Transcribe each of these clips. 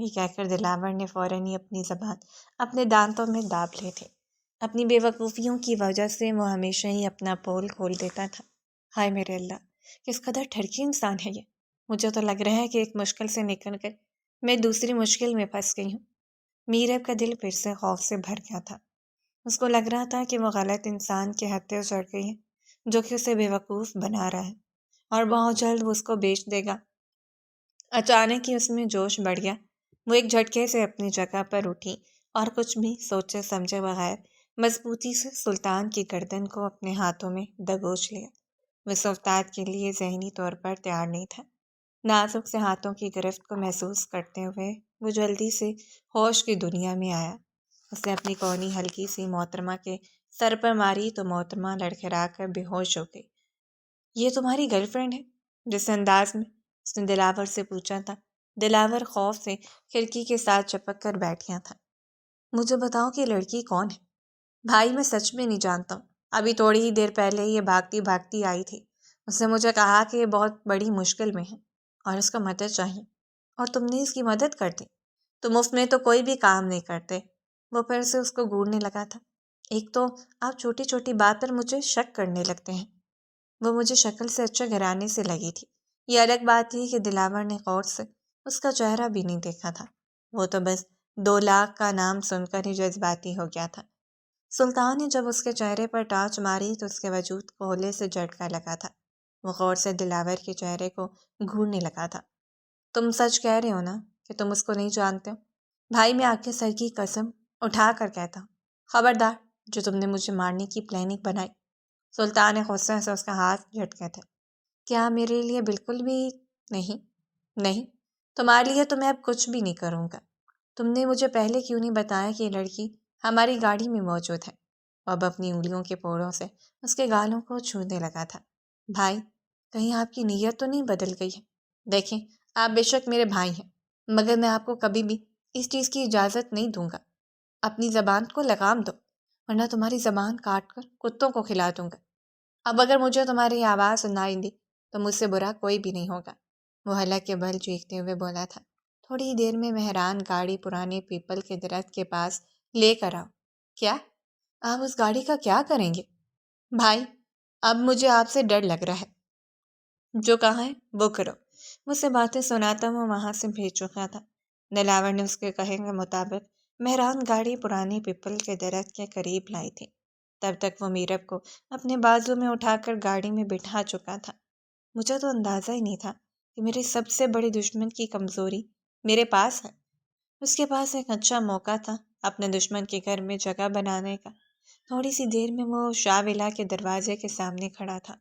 یہ کہہ کر دلاور نے فوراً ہی اپنی زبان اپنے دانتوں میں داب لی تھی۔ اپنی بے وقوفیوں کی وجہ سے وہ ہمیشہ ہی اپنا پول کھول دیتا تھا۔ ہائے میرے اللہ، کس قدر ٹھڑکی انسان ہے یہ! مجھے تو لگ رہا ہے کہ ایک مشکل سے نکل کر میں دوسری مشکل میں پھنس گئی ہوں۔ میرب کا دل پھر سے خوف سے بھر گیا تھا۔ اس کو لگ رہا تھا کہ وہ غلط انسان کے ہتھے چڑھ گئی ہے، جو کہ اسے بے وقوف بنا رہا ہے اور بہت جلد وہ اس کو بیچ دے گا۔ اچانک ہی اس میں جوش بڑھ گیا۔ وہ ایک جھٹکے سے اپنی جگہ پر اٹھی اور کچھ بھی سوچے سمجھے بغیر مضبوطی سے سلطان کی گردن کو اپنے ہاتھوں میں دبوچ لیا۔ وہ اس افتاد کے لیے ذہنی طور پر تیار نہیں تھا۔ نازک سے ہاتھوں کی گرفت کو محسوس کرتے ہوئے وہ جلدی سے ہوش کی دنیا میں آیا۔ اس نے اپنی کونی ہلکی سی محترمہ کے سر پر ماری تو محترمہ لڑکھڑا کر بے ہوش ہو گئی۔ یہ تمہاری گرل فرینڈ ہے؟ جس انداز میں اس نے دلاور سے پوچھا تھا۔ دلاور خوف سے کھڑکی کے ساتھ چپک کر بیٹھ گیا تھا۔ مجھے بتاؤ کہ لڑکی کون ہے؟ بھائی میں سچ میں نہیں جانتا ہوں۔ ابھی تھوڑی ہی دیر پہلے یہ بھاگتی بھاگتی آئی تھی۔ اس نے مجھے کہا کہ یہ بہت بڑی مشکل میں ہے اور اس کو مدد چاہیے، اور تم نے اس کی مدد کر دی۔ تم مفت میں تو کوئی بھی کام نہیں کرتے۔ وہ پھر سے اس کو گھورنے لگا تھا۔ ایک تو آپ چھوٹی چھوٹی بات پر مجھے شک کرنے لگتے ہیں۔ وہ مجھے شکل سے اچھے گھرانے سے لگی تھی۔ یہ الگ بات تھی کہ دلاور نے غور سے اس کا چہرہ بھی نہیں دیکھا تھا۔ وہ تو بس 2 لاکھ کا نام سن کر ہی جذباتی ہو گیا تھا۔ سلطان نے جب اس کے چہرے پر ٹارچ ماری تو اس کے وجود کو ہولے سے جھٹکا لگا تھا۔ وہ غور سے دلاور کے چہرے کو گھورنے لگا تھا۔ تم سچ کہہ رہے ہو نا کہ تم اس کو نہیں جانتے ہو؟ بھائی میں آپ کے سر کی قسم اٹھا کر کہتا ہوں، خبردار جو تم نے مجھے مارنے کی پلاننگ بنائی۔ سلطان نے غصے سے اس کا ہاتھ جھٹکے تھے۔ کیا میرے لیے بالکل بھی نہیں؟ نہیں، تمہارے لیے تو میں اب کچھ بھی نہیں کروں گا۔ تم نے مجھے پہلے کیوں نہیں بتایا کہ یہ لڑکی ہماری گاڑی میں موجود ہے؟ اب اپنی انگلیوں کے پھوڑوں سے اس کے گالوں کو چھونے لگا تھا۔ بھائی، کہیں آپ کی نیت تو نہیں بدل گئی ہے؟ دیکھیں، آپ بے شک میرے بھائی ہیں، مگر میں آپ کو کبھی بھی اس چیز کی اجازت نہیں دوں گا۔ اپنی زبان کو لگام دو، ورنہ تمہاری زبان کاٹ کر کتوں کو کھلا دوں گا۔ اب اگر مجھے تمہاری آواز سنائی دی تو مجھ سے برا کوئی بھی نہیں ہوگا۔ وہ حلق کے بل چیختے ہوئے بولا تھا۔ تھوڑی ہی دیر میں مہران گاڑی پرانے پیپل کے درخت کے پاس لے کر آؤ۔ کیا؟ آپ اس گاڑی کا کیا کریں گے؟ بھائی، اب مجھے آپ سے ڈر لگ رہا ہے۔ جو کہا ہے وہ کرو۔ مجھ سے باتیں سناتا ہوا وہاں سے بھیج چکا تھا۔ دلاور نے اس کے کہے کے مطابق مہران گاڑی پرانے پیپل کے درخت کے قریب لائی تھی۔ تب تک وہ میرب کو اپنے بازو میں اٹھا کر گاڑی میں بٹھا چکا تھا۔ مجھے تو اندازہ ہی نہیں تھا کہ میرے سب سے بڑے دشمن کی کمزوری میرے پاس ہے۔ اس کے پاس ایک اچھا موقع تھا اپنے دشمن کے گھر میں جگہ بنانے کا۔ تھوڑی سی دیر میں وہ شاہ ولا کے دروازے کے سامنے کھڑا تھا۔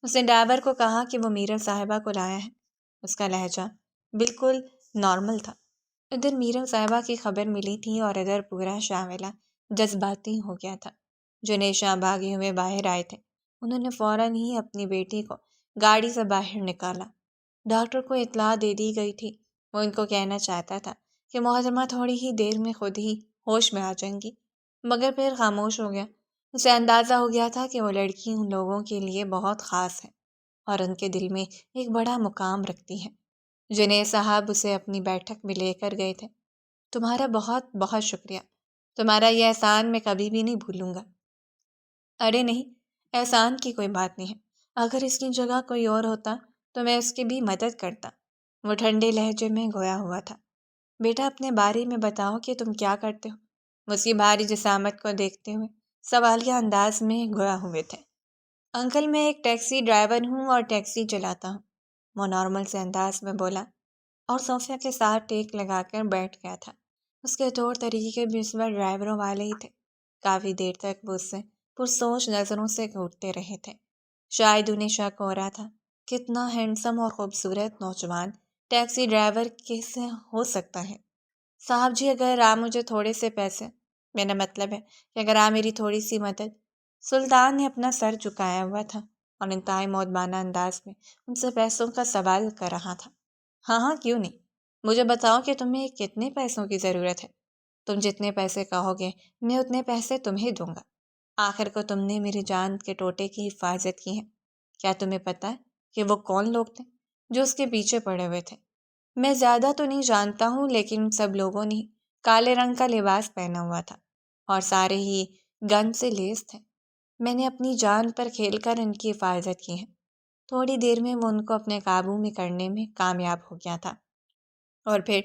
اس نے ڈرائیور کو کہا کہ وہ میرب صاحبہ کو لایا ہے۔ اس کا لہجہ بالکل نارمل تھا۔ ادھر میرب صاحبہ کی خبر ملی تھی اور ادھر پورا شاہ ولا جذباتی ہو گیا تھا۔ جنید شاہ بھاگے ہوئے باہر آئے تھے۔ انہوں نے فوراً ہی اپنی بیٹی کو گاڑی سے باہر نکالا۔ ڈاکٹر کو اطلاع دے دی گئی تھی۔ وہ ان کو کہنا چاہتا تھا کہ محترمہ تھوڑی ہی دیر میں خود ہی ہوش میں آ جائیں گی، مگر پھر خاموش ہو گیا۔ اسے اندازہ ہو گیا تھا کہ وہ لڑکی ان لوگوں کے لیے بہت خاص ہے اور ان کے دل میں ایک بڑا مقام رکھتی ہے۔ جنید صاحب اسے اپنی بیٹھک میں لے کر گئے تھے۔ تمہارا بہت بہت شکریہ۔ تمہارا یہ احسان میں کبھی بھی نہیں بھولوں گا۔ ارے نہیں، احسان کی کوئی بات نہیں ہے۔ اگر اس کی جگہ کوئی اور ہوتا تو میں اس کی بھی مدد کرتا۔ وہ ٹھنڈے لہجے میں گویا ہوا تھا۔ بیٹا، اپنے بارے میں بتاؤ کہ تم کیا کرتے ہو؟ وہ اس کی بھاری جسامت کو دیکھتے ہوئے سوالیہ انداز میں گویا ہوئے تھے۔ انکل، میں ایک ٹیکسی ڈرائیور ہوں اور ٹیکسی چلاتا ہوں، وہ نارمل سے انداز میں بولا اور صوفیہ کے ساتھ ٹیک لگا کر بیٹھ گیا تھا۔ اس کے طور طریقے بھی اس وقت ڈرائیوروں والے ہی تھے۔ کافی دیر تک وہ اس سے پرسوچ نظروں سے گھورتے رہے تھے۔ شاید انہیں شک ہو رہا تھا کتنا ہینڈسم اور خوبصورت نوجوان ٹیکسی ڈرائیور کیسے ہو سکتا ہے۔ صاحب جی، اگر آپ مجھے تھوڑے سے پیسے، میرا مطلب ہے کہ اگر آپ میری تھوڑی سی مدد۔ سلطان نے اپنا سر جھکایا ہوا تھا اور انتہائی مودبانہ انداز میں ان سے پیسوں کا سوال کر رہا تھا۔ ہاں ہاں، کیوں نہیں۔ مجھے بتاؤ کہ تمہیں کتنے پیسوں کی ضرورت ہے۔ تم جتنے پیسے کہو گے میں اتنے پیسے تمہیں دوں گا۔ آخر کو تم نے میری جان کے ٹوٹے کی حفاظت کی ہے۔ کیا تمہیں پتہ ہے کہ وہ کون لوگ تھے جو اس کے پیچھے پڑے ہوئے تھے؟ میں زیادہ تو نہیں جانتا ہوں، لیکن سب لوگوں نے کالے رنگ کا لباس پہنا ہوا تھا اور سارے ہی گن سے لیس تھے۔ میں نے اپنی جان پر کھیل کر ان کی حفاظت کی ہے۔ تھوڑی دیر میں وہ ان کو اپنے قابو میں کرنے میں کامیاب ہو گیا تھا اور پھر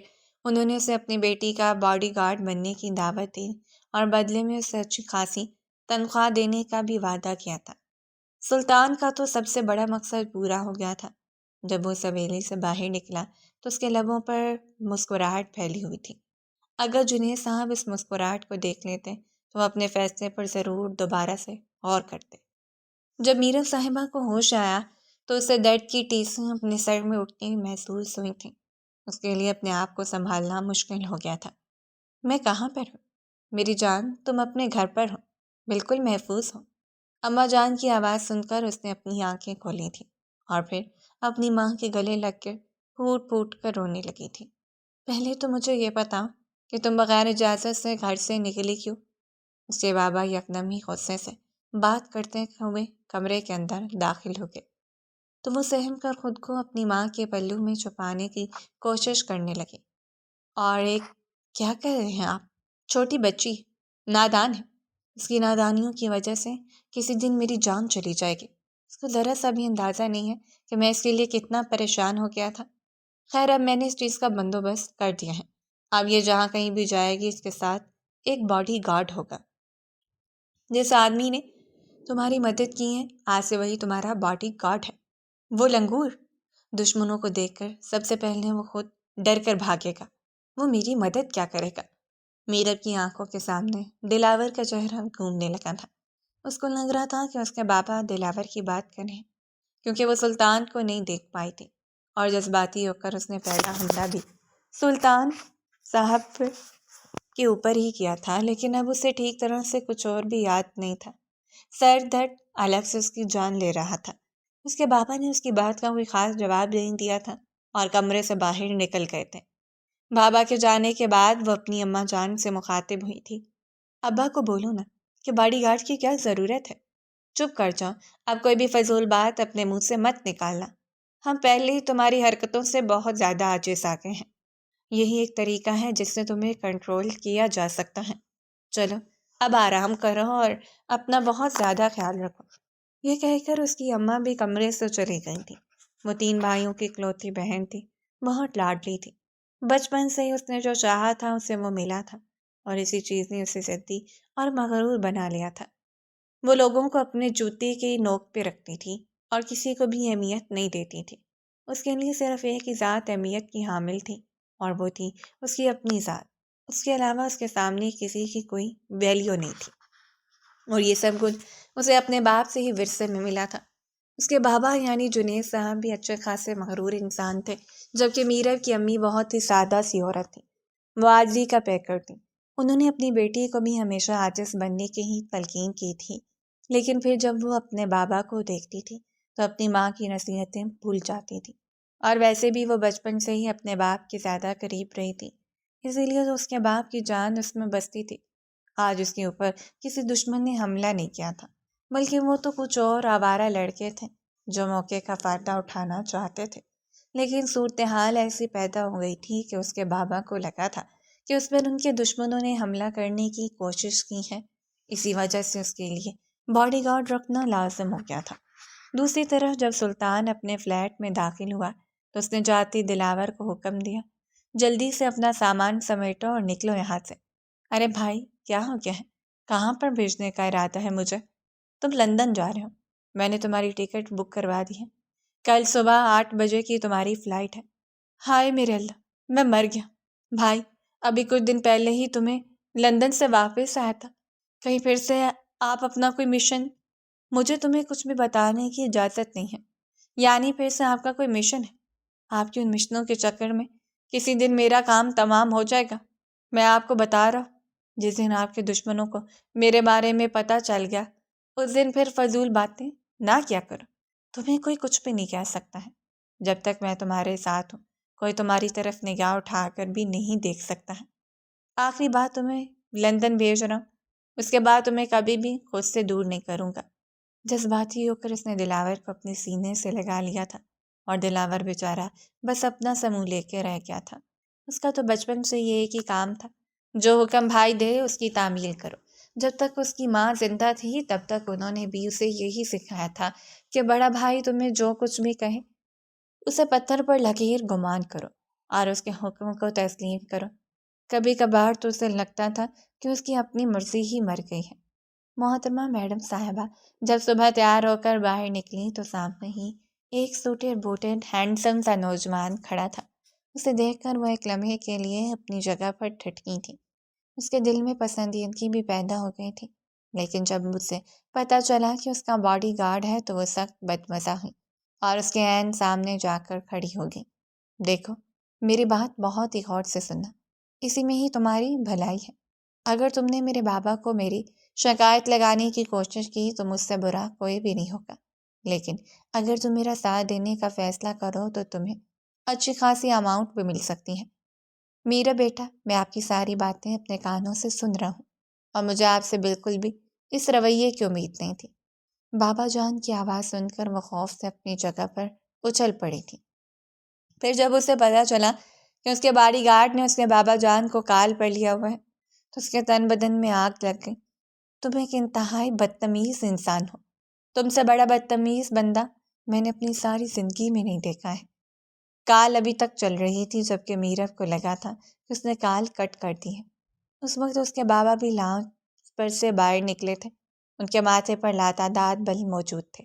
انہوں نے اسے اپنی بیٹی کا باڈی گارڈ بننے کی دعوت دی اور بدلے میں اسے اچھی خاصی تنخواہ دینے کا بھی وعدہ کیا تھا۔ سلطان کا تو سب سے بڑا مقصد پورا ہو گیا تھا۔ جب وہ اس حویلی سے باہر نکلا تو اس کے لبوں پر مسکراہٹ پھیلی ہوئی تھی۔ اگر جنید صاحب اس مسکراہٹ کو دیکھ لیتے تو وہ اپنے فیصلے پر ضرور دوبارہ سے غور کرتے۔ جب میرا صاحبہ کو ہوش آیا تو اسے درد کی ٹیسیں اپنے سر میں اٹھتی محسوس ہوئی تھیں۔ اس کے لیے اپنے آپ کو سنبھالنا مشکل ہو گیا تھا۔ میں کہاں پر ہوں؟ میری جان، تم اپنے گھر پر ہو، بالکل محفوظ ہو۔ اماں جان کی آواز سن کر اس نے اپنی آنکھیں کھولی تھیں اور پھر اپنی ماں کے گلے لگ کر پھوٹ پھوٹ کر رونے لگی تھی۔ پہلے تو مجھے یہ بتاؤ کہ تم بغیر اجازت سے گھر سے نکلی کیوں؟ اس کے بابا یکدم ہی غصے سے بات کرتے ہوئے کمرے کے اندر داخل ہو گئے تو وہ سہم کر خود کو اپنی ماں کے پلو میں چھپانے کی کوشش کرنے لگے۔ اور کیا کر رہے ہیں آپ؟ چھوٹی بچی نادان ہے، اس کی نادانیوں کی وجہ سے کسی دن میری جان چلی جائے گی۔ اس کو ذرا سا بھی اندازہ نہیں ہے کہ میں اس کے لیے کتنا پریشان ہو گیا تھا۔ خیر، اب میں نے اس چیز کا بندوبست کر دیا ہے۔ اب یہ جہاں کہیں بھی جائے گی اس کے ساتھ ایک باڈی گارڈ ہوگا۔ جس آدمی نے تمہاری مدد کی ہے آج سے وہی تمہارا باڈی گارڈ ہے۔ وہ لنگور دشمنوں کو دیکھ کر سب سے پہلے وہ خود ڈر کر بھاگے گا، وہ میری مدد کیا کرے گا؟ میرب کی آنکھوں کے سامنے دلاور کا چہرہ گھومنے لگا تھا۔ اس کو لگ رہا تھا کہ اس کے بابا دلاور کی بات کریں، کیونکہ وہ سلطان کو نہیں دیکھ پائی تھی اور جذباتی ہو کر اس نے پہلا حملہ بھی سلطان صاحب کے اوپر ہی کیا تھا، لیکن اب اسے ٹھیک طرح سے کچھ اور بھی یاد نہیں تھا۔ سر درد الگ سے اس کی جان لے رہا تھا۔ اس کے بابا نے اس کی بات کا کوئی خاص جواب نہیں دیا تھا اور کمرے سے باہر نکل گئے تھے۔ بابا کے جانے کے بعد وہ اپنی اماں جان سے مخاطب ہوئی تھی۔ ابا کو بولو نا کہ باڈی گارڈ کی کیا ضرورت ہے؟ چپ کر جاؤ، اب کوئی بھی فضول بات اپنے منہ سے مت نکالنا۔ ہم پہلے ہی تمہاری حرکتوں سے بہت زیادہ عاجز آ گئے ہیں۔ یہی ایک طریقہ ہے جس سے تمہیں کنٹرول کیا جا سکتا ہے۔ چلو اب آرام کرو اور اپنا بہت زیادہ خیال رکھو۔ یہ کہہ کر اس کی اماں بھی کمرے سے چلی گئی تھی۔ وہ 3 بھائیوں کی اکلوتی بہن تھی، بہت لاڈلی تھی۔ بچپن سے ہی اس نے جو چاہا تھا اسے وہ ملا تھا اور اسی چیز نے اسے ضدی اور مغرور بنا لیا تھا۔ وہ لوگوں کو اپنے جوتے کی نوک پہ رکھتی تھی اور کسی کو بھی اہمیت نہیں دیتی تھی۔ اس کے لیے صرف ایک ہی ذات اہمیت کی حامل تھی اور وہ تھی اس کی اپنی ذات۔ اس کے علاوہ اس کے سامنے کسی کی کوئی ویلیو نہیں تھی اور یہ سب کچھ اسے اپنے باپ سے ہی ورثے میں ملا تھا۔ اس کے بابا یعنی جنید صاحب بھی اچھے خاصے مغرور انسان تھے، جبکہ میرب کی امی بہت ہی سادہ سی عورت تھی۔ وہ عاجزی کا پیکر تھی۔ انہوں نے اپنی بیٹی کو بھی ہمیشہ عاجز بننے کی ہی تلقین کی تھی، لیکن پھر جب وہ اپنے بابا کو دیکھتی تھی تو اپنی ماں کی نصیحتیں بھول جاتی تھی، اور ویسے بھی وہ بچپن سے ہی اپنے باپ کے زیادہ قریب رہی تھی، اسی لیے تو اس کے باپ کی جان اس میں بستی تھی۔ آج اس کے اوپر کسی دشمن نے حملہ نہیں کیا تھا، بلکہ وہ تو کچھ اور آوارہ لڑکے تھے جو موقع کا فائدہ اٹھانا چاہتے تھے۔ لیکن صورتحال ایسی پیدا ہو گئی تھی کہ اس کے بابا کو لگا تھا کہ اس پر ان کے دشمنوں نے حملہ کرنے کی کوشش کی ہے، اسی وجہ سے اس کے لیے باڈی گارڈ رکھنا لازم ہو گیا تھا۔ دوسری طرف جب سلطان اپنے فلیٹ میں داخل ہوا تو اس نے جاتی دلاور کو حکم دیا، جلدی سے اپنا سامان سمیٹو اور نکلو یہاں سے۔ ارے بھائی، کیا ہو گیا ہے؟ کہاں پر بھیجنے کا ارادہ ہے مجھے؟ تم لندن جا رہے ہو، میں نے تمہاری ٹکٹ بک کروا دی ہے، کل صبح 8 بجے کی تمہاری فلائٹ ہے۔ ہائے میرے اللہ، میں مر گیا۔ بھائی، ابھی کچھ دن پہلے ہی تمہیں لندن سے واپس آیا تھا، کہیں پھر سے آپ اپنا کوئی مشن؟ مجھے تمہیں کچھ بھی بتانے کی اجازت نہیں ہے۔ یعنی پھر سے آپ کا کوئی مشن ہے؟ آپ کی ان مشنوں کے چکر میں کسی دن میرا کام تمام ہو جائے گا۔ میں آپ کو بتا رہا ہوں، جس دن آپ کے دشمنوں کو میرے بارے میں پتہ چل گیا اس دن پھر فضول باتیں نہ کیا کرو۔ تمہیں کوئی کچھ بھی نہیں کہہ سکتا ہے۔ جب تک میں تمہارے ساتھ ہوں کوئی تمہاری طرف نگاہ اٹھا کر بھی نہیں دیکھ سکتا ہے۔ آخری بات تمہیں لندن بھیج رہا ہوں، اس کے بعد تمہیں کبھی بھی خود سے دور نہیں کروں گا۔ جذباتی ہو کر اس نے دلاور کو اپنے سینے سے لگا لیا تھا اور دلاور بیچارہ بس اپنا منہ لے کے رہ گیا تھا۔ اس کا تو بچپن سے یہ ایک ہی کام تھا، جو حکم بھائی دے اس کی تعمیل کرو۔ جب تک اس کی ماں زندہ تھی تب تک انہوں نے بھی اسے یہی سکھایا تھا کہ بڑا بھائی تمہیں جو کچھ بھی کہے اسے پتھر پر لکیر گمان کرو اور اس کے حکم کو تسلیم کرو۔ کبھی کبھار تو اسے لگتا تھا کہ اس کی اپنی مرضی ہی مر گئی ہے۔ محترمہ میڈم صاحبہ جب صبح تیار ہو کر باہر نکلی تو سامنے ہی ایک سوٹڈ بوٹڈ ہینڈسم سا نوجوان کھڑا تھا۔ اسے دیکھ کر وہ ایک لمحے کے لیے اپنی جگہ پر ٹھٹکی تھی۔ اس کے دل میں پسندیدگی بھی پیدا ہو گئی تھی، لیکن جب اسے پتہ چلا کہ اس کا باڈی گارڈ ہے تو وہ سخت بدمزہ ہوئی اور اس کے عین سامنے جا کر کھڑی ہو گئی۔ دیکھو، میری بات بہت ہی غور سے سننا، اسی میں ہی تمہاری بھلائی ہے۔ اگر تم نے میرے بابا کو میری شکایت لگانے کی کوشش کی تو مجھ سے برا کوئی بھی نہیں ہوگا، لیکن اگر تم میرا ساتھ دینے کا فیصلہ کرو تو تمہیں اچھی خاصی اماؤنٹ بھی مل سکتی ہے۔ میرا بیٹا، میں آپ کی ساری باتیں اپنے کانوں سے سن رہا ہوں اور مجھے آپ سے بالکل بھی اس رویے کی امید نہیں تھی۔ بابا جان کی آواز سن کر وہ خوف سے اپنی جگہ پر اچھل پڑی تھی۔ پھر جب اسے پتہ چلا کہ اس کے باڈی گارڈ نے اس کے بابا جان کو کال پر لیا ہوا ہے تو اس کے تن بدن میں آگ لگ گئی۔ تم ایک انتہائی بدتمیز انسان ہو۔ تم سے بڑا بدتمیز بندہ میں نے اپنی ساری زندگی میں نہیں دیکھا ہے۔ کال ابھی تک چل رہی تھی جبکہ میرو کو لگا تھا کہ اس نے کال کٹ کر دی ہے۔ اس وقت اس کے بابا بھی لاؤنج پر سے باہر نکلے تھے۔ ان کے ماتھے پر لاتعداد بل موجود تھے۔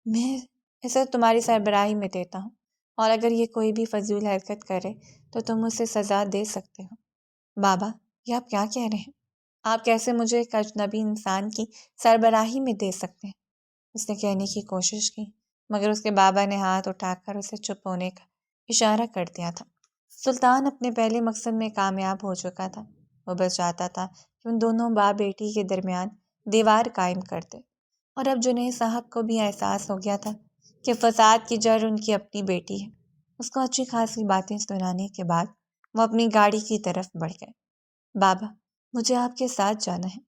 میں اسے تمہاری سربراہی میں دیتا ہوں اور اگر یہ کوئی بھی فضول حرکت کرے تو تم اسے سزا دے سکتے ہو۔ بابا، یہ آپ کیا کہہ رہے ہیں؟ آپ کیسے مجھے ایک اجنبی انسان کی سربراہی میں دے سکتے ہیں؟ اس نے کہنے کی کوشش کی مگر اس کے بابا نے ہاتھ اٹھا کر اسے چپ ہونے کا اشارہ کر دیا تھا۔ سلطان اپنے پہلے مقصد میں کامیاب ہو چکا تھا۔ وہ بس چاہتا تھا کہ ان دونوں باپ بیٹی کے درمیان دیوار قائم کر دے، اور اب جنید صاحب کو بھی احساس ہو گیا تھا کہ فساد کی جڑ ان کی اپنی بیٹی ہے۔ اس کو اچھی خاصی باتیں سنانے کے بعد وہ اپنی گاڑی کی طرف بڑھ گئے۔ بابا، مجھے آپ کے ساتھ جانا ہے۔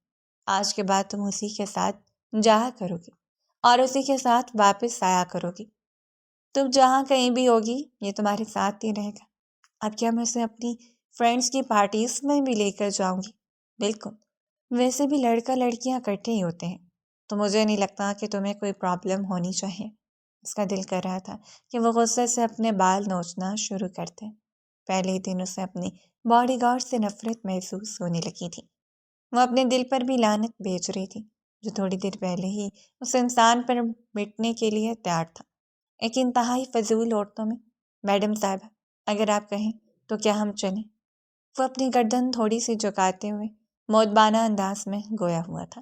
آج کے بعد تم اسی کے ساتھ جایا کرو گی اور اسی کے ساتھ واپس آیا کرو گی۔ تم جہاں کہیں بھی ہوگی یہ تمہارے ساتھ ہی رہے گا۔ اب کیا میں اسے اپنی فرینڈس کی پارٹیز میں بھی لے کر جاؤں گی؟ بالکل، ویسے بھی لڑکا لڑکیاں اکٹھے ہی ہوتے ہیں تو مجھے نہیں لگتا کہ تمہیں کوئی پرابلم ہونی چاہیے۔ اس کا دل کر رہا تھا کہ وہ غصے سے اپنے بال نوچنا شروع کرتے۔ پہلے ہی دن اسے اپنی باڈی گارڈ سے نفرت محسوس ہونے لگی تھی۔ وہ اپنے دل پر بھی لعنت بھیج رہی تھی جو تھوڑی دیر پہلے ہی اس انسان پر مٹنے کے لیے تیار تھا۔ ایک انتہائی فضول عورتوں میں، میڈم صاحبہ اگر آپ کہیں تو کیا ہم چلیں؟ وہ اپنی گردن تھوڑی سی جھکاتے ہوئے مؤدبانہ انداز میں گویا ہوا تھا۔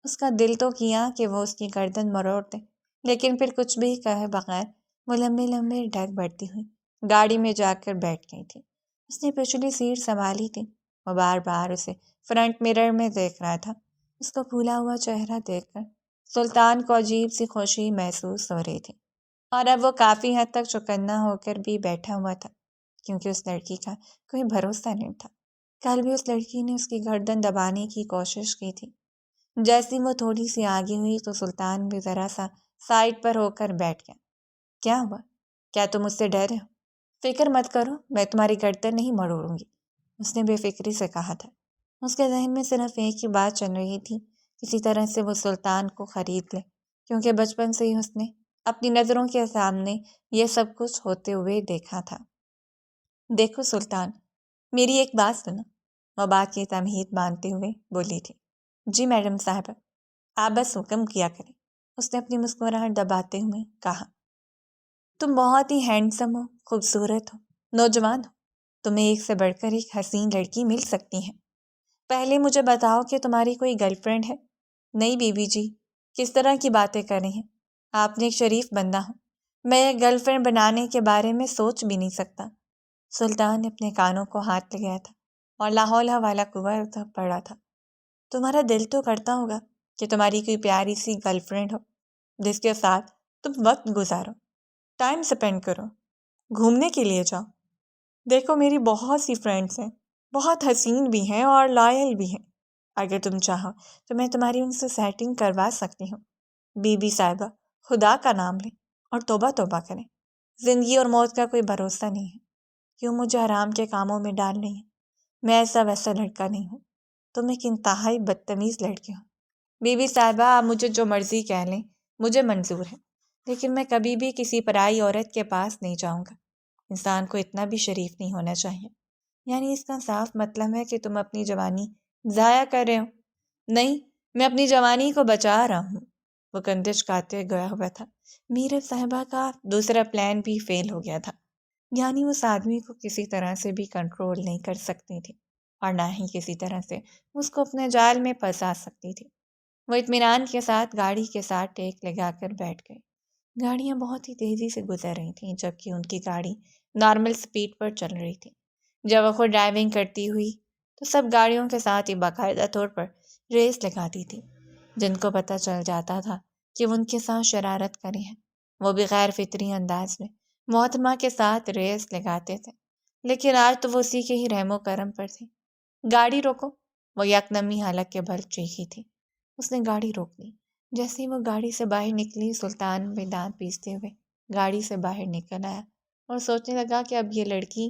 اس کا دل تو کیا کہ وہ اس کی گردن مروڑ دے، لیکن پھر کچھ بھی کہے بغیر وہ لمبے لمبے ڈگ بڑھتی ہوئی گاڑی میں جا کر بیٹھ گئی تھی۔ اس نے پچھلی سیٹ سنبھالی تھی۔ وہ بار بار اسے فرنٹ مرر میں دیکھ رہا تھا۔ اس کا پھولا ہوا چہرہ دیکھ کر سلطان کو عجیب سی خوشی محسوس ہو رہی تھی، اور اب وہ کافی حد تک چوکنا ہو کر بھی بیٹھا ہوا تھا کیونکہ اس لڑکی کا کوئی بھروسہ نہیں تھا۔ کل بھی اس لڑکی نے اس کی گردن دبانے کی کوشش کی تھی۔ جیسی وہ تھوڑی سی آگے ہوئی تو سلطان بھی ذرا سا سائڈ پر ہو کر بیٹھ گیا۔ کیا ہوا؟ کیا تم مجھ سے ڈرے ہو؟ فکر مت کرو، میں تمہاری گردن نہیں مروڑوں گی، اس نے بے فکری سے کہا تھا۔ اس کے ذہن میں صرف ایک ہی بات چل رہی تھی، کسی طرح سے وہ سلطان کو خرید لے، کیونکہ بچپن سے ہی اس نے اپنی نظروں کے سامنے یہ سب کچھ ہوتے ہوئے دیکھا تھا۔ دیکھو سلطان، میری ایک بات سنو، وہ بات کی تمہید باندھتے ہوئے بولی تھی۔ جی میڈم صاحبہ، آپ بس حکم کیا کریں، اس نے اپنی مسکراہٹ دباتے ہوئے کہا۔ تم بہت ہی ہینڈسم ہو، خوبصورت ہو، نوجوان ہو، تمہیں ایک سے بڑھ کر ایک حسین لڑکی مل سکتی ہے۔ پہلے مجھے بتاؤ کہ تمہاری کوئی گرل فرینڈ ہے؟ نہیں بیوی جی، کس طرح کی باتیں کر رہی ہیں؟ آپ نے ایک شریف بندہ ہو، میں گرل فرینڈ بنانے کے بارے میں سوچ بھی نہیں سکتا۔ سلطان نے اپنے کانوں کو ہاتھ لگایا تھا اور لا حول ولا قوت پڑا تھا۔ تمہارا دل تو کرتا ہوگا کہ تمہاری کوئی پیاری سی گرل فرینڈ ہو جس کے ساتھ تم وقت گزارو، ٹائم سپینڈ کرو، گھومنے کے لیے جاؤ۔ دیکھو میری بہت سی فرینڈس ہیں، بہت حسین بھی ہیں اور لائل بھی ہیں۔ اگر تم چاہو تو میں تمہاری ان سے سیٹنگ کروا سکتی ہوں۔ بی بی صاحبہ، خدا کا نام لیں اور توبہ توبہ کریں۔ زندگی اور موت کا کوئی بھروسہ نہیں ہے، کیوں مجھے حرام کے کاموں میں ڈال رہی ہیں؟ میں ایسا ویسا لڑکا نہیں ہوں، تم ایک انتہائی بدتمیز لڑکی ہو۔ بی بی صاحبہ، آپ مجھے جو مرضی کہہ لیں، مجھے منظور ہے، لیکن میں کبھی بھی کسی پرائی عورت کے پاس نہیں جاؤں گا۔ انسان کو اتنا بھی شریف نہیں ہونا چاہیے۔ یعنی اس کا صاف مطلب ہے کہ تم اپنی جوانی ضائع کر رہے ہو۔ نہیں، میں اپنی جوانی کو بچا رہا ہوں۔ وہ کندھے چکاتے گیا ہوا تھا۔ میرب صاحبہ کا دوسرا پلان بھی فیل ہو گیا تھا، یعنی اس آدمی کو کسی طرح سے بھی کنٹرول نہیں کر سکتی تھی اور نہ ہی کسی طرح سے اس کو اپنے جال میں پھنسا سکتی تھی۔ وہ اطمینان کے ساتھ گاڑی کے ساتھ ٹیک لگا کر بیٹھ گئے۔ گاڑیاں بہت ہی تیزی سے گزر رہی تھیں، جبکہ ان کی گاڑی نارمل سپیڈ پر چل رہی تھی۔ جب وہ خود ڈرائیونگ کرتی ہوئی تو سب گاڑیوں کے ساتھ ہی باقاعدہ طور پر ریس لگاتی تھی۔ جن کو پتہ چل جاتا تھا کہ وہ ان کے ساتھ شرارت کریں ہیں، وہ بھی غیر فطری انداز میں محتمہ کے ساتھ ریس لگاتے تھے۔ لیکن آج تو وہ اسی کے ہی رحم و کرم پر تھی۔ گاڑی روکو، وہ یکنمی حلق کے بل چیخی تھی۔ اس نے گاڑی روک لی۔ جیسے ہی وہ گاڑی سے باہر نکلی، سلطان بھی دانت پیستے ہوئے گاڑی سے باہر نکل آیا اور سوچنے لگا کہ اب یہ لڑکی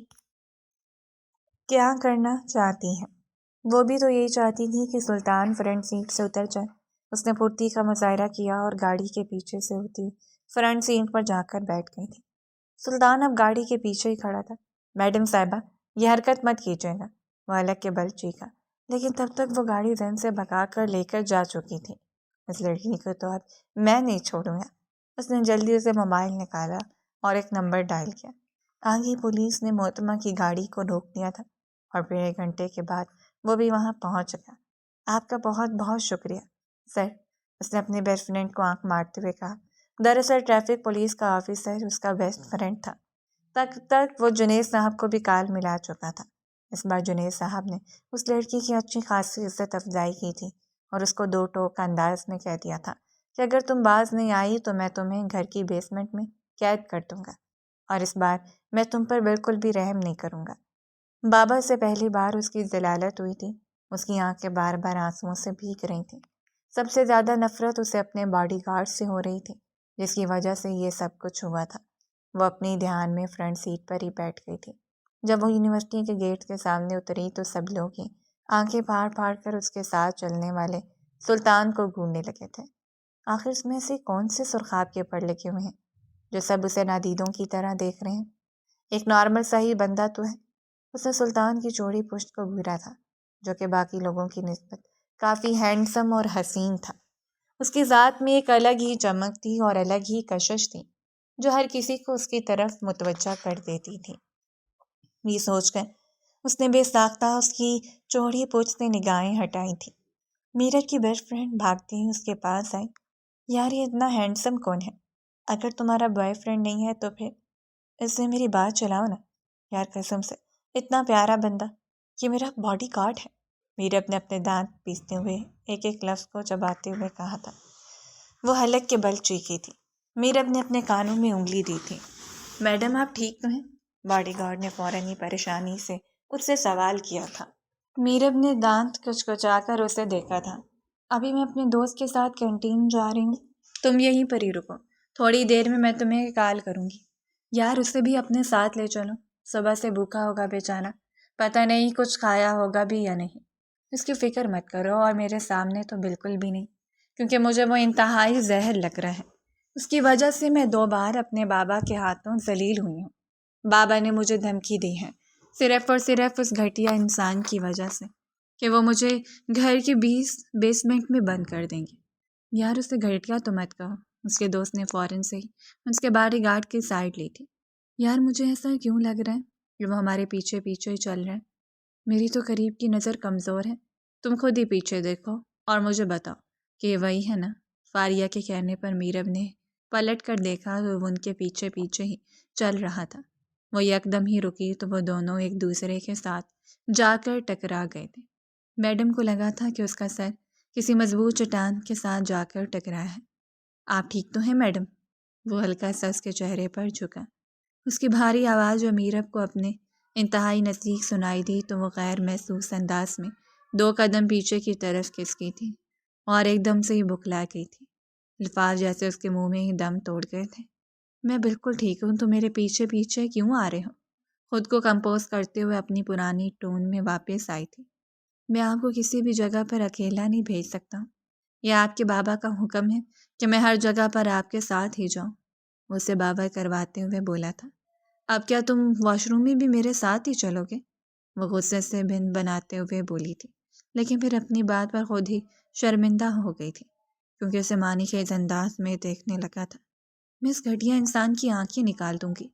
کیا کرنا چاہتی ہے۔ وہ بھی تو یہی چاہتی تھی کہ سلطان فرنٹ سیٹ سے اتر جائے۔ اس نے پھرتی کا مظاہرہ کیا اور گاڑی کے پیچھے سے ہوتی فرنٹ سیٹ پر جا کر بیٹھ گئی تھی۔ سلطان اب گاڑی کے پیچھے ہی کھڑا تھا۔ میڈم صاحبہ، یہ حرکت مت کیجیے گا، وہ حلق کے بل چیخا، لیکن تب تک وہ گاڑی ذہن سے بھگا کر لے کر جا چکی تھی۔ اس لڑکی کو تو اب میں نہیں چھوڑوں گا۔ اس نے جلدی سے موبائل نکالا اور ایک نمبر ڈائل کیا۔ آگے پولیس نے محتمہ کی گاڑی کو روک دیا تھا اور پھر 1 گھنٹے کے بعد وہ بھی وہاں پہنچ گیا۔ آپ کا بہت بہت شکریہ سر، اس نے اپنے بیسٹ فرینڈ کو آنکھ مارتے ہوئے کہا۔ دراصل ٹریفک پولیس کا آفیسر اس کا بیسٹ فرینڈ تھا۔ تک وہ جنید صاحب کو بھی کال ملا چکا تھا۔ اس بار جنید صاحب نے اس لڑکی کی اچھی خاصی عزت افزائی کی تھی اور اس کو 2 ٹوک انداز میں کہہ دیا تھا کہ اگر تم باز نہیں آئی تو میں تمہیں گھر کی بیسمنٹ میں قید کر دوں گا، اور اس بار میں تم پر بالکل بھی رحم نہیں کروں گا۔ بابا سے پہلی بار اس کی ذلالت ہوئی تھی۔ اس کی آنکھیں بار بار آنسوؤں سے بھیگ رہی تھیں۔ سب سے زیادہ نفرت اسے اپنے باڈی گارڈ سے ہو رہی تھی، جس کی وجہ سے یہ سب کچھ ہوا تھا۔ وہ اپنی دھیان میں فرنٹ سیٹ پر ہی بیٹھ گئی تھی۔ جب وہ یونیورسٹی کے گیٹ کے سامنے اتری تو سب لوگ ہی آنکھیں پھاڑ پھاڑ کر اس کے ساتھ چلنے والے سلطان کو گھورنے لگے تھے۔ آخر اس میں سے کون سے سرخاب کے پڑھ لکھے ہوئے ہیں جو سب اسے نادیدوں کی طرح دیکھ رہے ہیں؟ ایک نارمل سا ہی بندہ تو ہے۔ اس نے سلطان کی چوڑی پشت کو گھورا تھا، جو کہ باقی لوگوں کی نسبت کافی ہینڈسم اور حسین تھا۔ اس کی ذات میں ایک الگ ہی چمک تھی اور الگ ہی کشش تھی جو ہر کسی کو اس کی طرف متوجہ کر دیتی تھی۔ یہ سوچ کر اس نے بے ساختہ اس کی چوڑی پشت سے نگاہیں ہٹائی تھی۔ میرٹ کی بیسٹ فرینڈ بھاگتی ہی اس کے پاس آئی۔ یار، یہ اتنا ہینڈسم کون ہے؟ اگر تمہارا بوائے فرینڈ نہیں ہے تو پھر اس سے میری بات چلاؤ نا۔ یار قسم سے اتنا پیارا بندہ، یہ میرا باڈی گارڈ ہے، میرب نے اپنے دانت پیستے ہوئے ایک ایک لفظ کو چباتے ہوئے کہا تھا۔ وہ حلق کے بل چیخی تھی۔ میرب نے اپنے کانوں میں انگلی دی تھی۔ میڈم، آپ ٹھیک تو ہیں؟ باڈی گارڈ نے فوراً ہی پریشانی سے اس سے سوال کیا تھا۔ میرب نے دانت کچکچا کر اسے دیکھا تھا۔ ابھی میں اپنے دوست کے ساتھ کینٹین جا رہی ہوں، تم یہیں پر ہی رکو، تھوڑی دیر میں تمہیں کال کروں گی۔ یار، اسے بھی اپنے ساتھ لے چلو، صبح سے بھوکا ہوگا بیچارہ، پتہ نہیں کچھ کھایا ہوگا بھی یا نہیں۔ اس کی فکر مت کرو، اور میرے سامنے تو بالکل بھی نہیں، کیونکہ مجھے وہ انتہائی زہر لگ رہا ہے۔ اس کی وجہ سے میں 2 بار اپنے بابا کے ہاتھوں ذلیل ہوئی ہوں۔ بابا نے مجھے دھمکی دی ہے، صرف اور صرف اس گھٹیا انسان کی وجہ سے، کہ وہ مجھے گھر کی بیسمنٹ میں بند کر دیں گے۔ یار، اسے گھٹیا تو مت کہو، اس کے دوست نے فوراً سے ہی اس کے باڈی گارڈ کی سائڈ لی تھی۔ یار، مجھے ایسا کیوں لگ رہا ہے کہ وہ ہمارے پیچھے پیچھے ہی چل رہے ہیں؟ میری تو قریب کی نظر کمزور ہے، تم خود ہی پیچھے دیکھو اور مجھے بتاؤ کہ یہ وہی ہے نا؟ فاریہ کے کہنے پر میرب نے پلٹ کر دیکھا تو وہ ان کے پیچھے پیچھے ہی چل رہا تھا۔ وہ یکدم ہی رکی تو وہ دونوں ایک دوسرے کے ساتھ جا کر ٹکرا گئے تھے۔ میڈم کو لگا تھا کہ اس کا سر کسی مضبوط چٹان کے ساتھ جا کر ٹکرایا ہے۔ آپ ٹھیک تو ہیں میڈم؟ وہ ہلکا سا اس کے چہرے پر جھکا۔ اس کی بھاری آواز جو میرب کو اپنے انتہائی نزدیک سنائی دی تو وہ غیر محسوس انداز میں 2 قدم پیچھے کی طرف کھسکی تھی اور ایک دم سے ہی بکھلا گئی تھی۔ الفاظ جیسے اس کے منہ میں ہی دم توڑ گئے تھے۔ میں بالکل ٹھیک ہوں، تو میرے پیچھے پیچھے کیوں آ رہے ہو؟ خود کو کمپوز کرتے ہوئے اپنی پرانی ٹون میں واپس آئی تھی۔ میں آپ کو کسی بھی جگہ پر اکیلا نہیں بھیج سکتا ہوں۔ یہ آپ کے بابا کا حکم ہے کہ میں ہر جگہ پر آپ کے ساتھ ہی جاؤں، اسے بابا کرواتے ہوئے بولا تھا۔ اب کیا تم واش روم میں بھی میرے ساتھ ہی چلو گے؟ وہ غصے سے بن بناتے ہوئے بولی تھی، لیکن پھر اپنی بات پر خود ہی شرمندہ ہو گئی تھی، کیونکہ اسے مانی خیز انداز میں دیکھنے لگا تھا۔ میں اس گھٹیا انسان کی آنکھیں نکال دوں گی،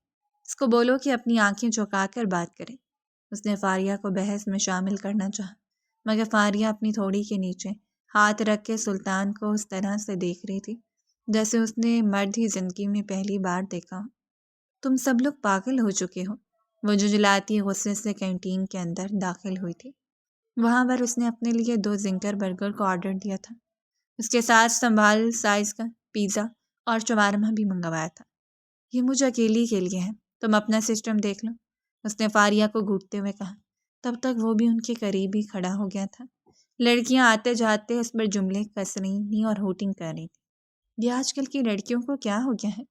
اس کو بولو کہ اپنی آنکھیں چوکا کر بات کرے۔ اس نے فاریہ کو بحث میں شامل کرنا چاہا، مگر فاریہ اپنی تھوڑی کے نیچے ہاتھ رکھ کے سلطان کو اس طرح سے دیکھ رہی تھی جیسے اس نے مرد ہی زندگی میں پہلی بار دیکھا ہو۔ تم سب لوگ پاگل ہو چکے ہو۔ وہ جھنجھلاتی غصے سے کینٹین کے اندر داخل ہوئی تھی۔ وہاں پر اس نے اپنے لیے 2 زنگر برگر کو آرڈر دیا تھا، اس کے ساتھ سنبھال سائز کا پیزا اور شوارما بھی منگوایا تھا۔ یہ مجھے اکیلی کے لیے ہے، تم اپنا سسٹم دیکھ لو، اس نے فاریہ کو گھوٹتے ہوئے کہا۔ تب تک وہ بھی ان کے قریب ہی کھڑا ہو گیا تھا۔ لڑکیاں آتے جاتے اس پر جملے کس رہی اور ہوٹنگ کر رہی تھی۔ یہ آج کل کی لڑکیوں کو کیا ہو گیا ہے؟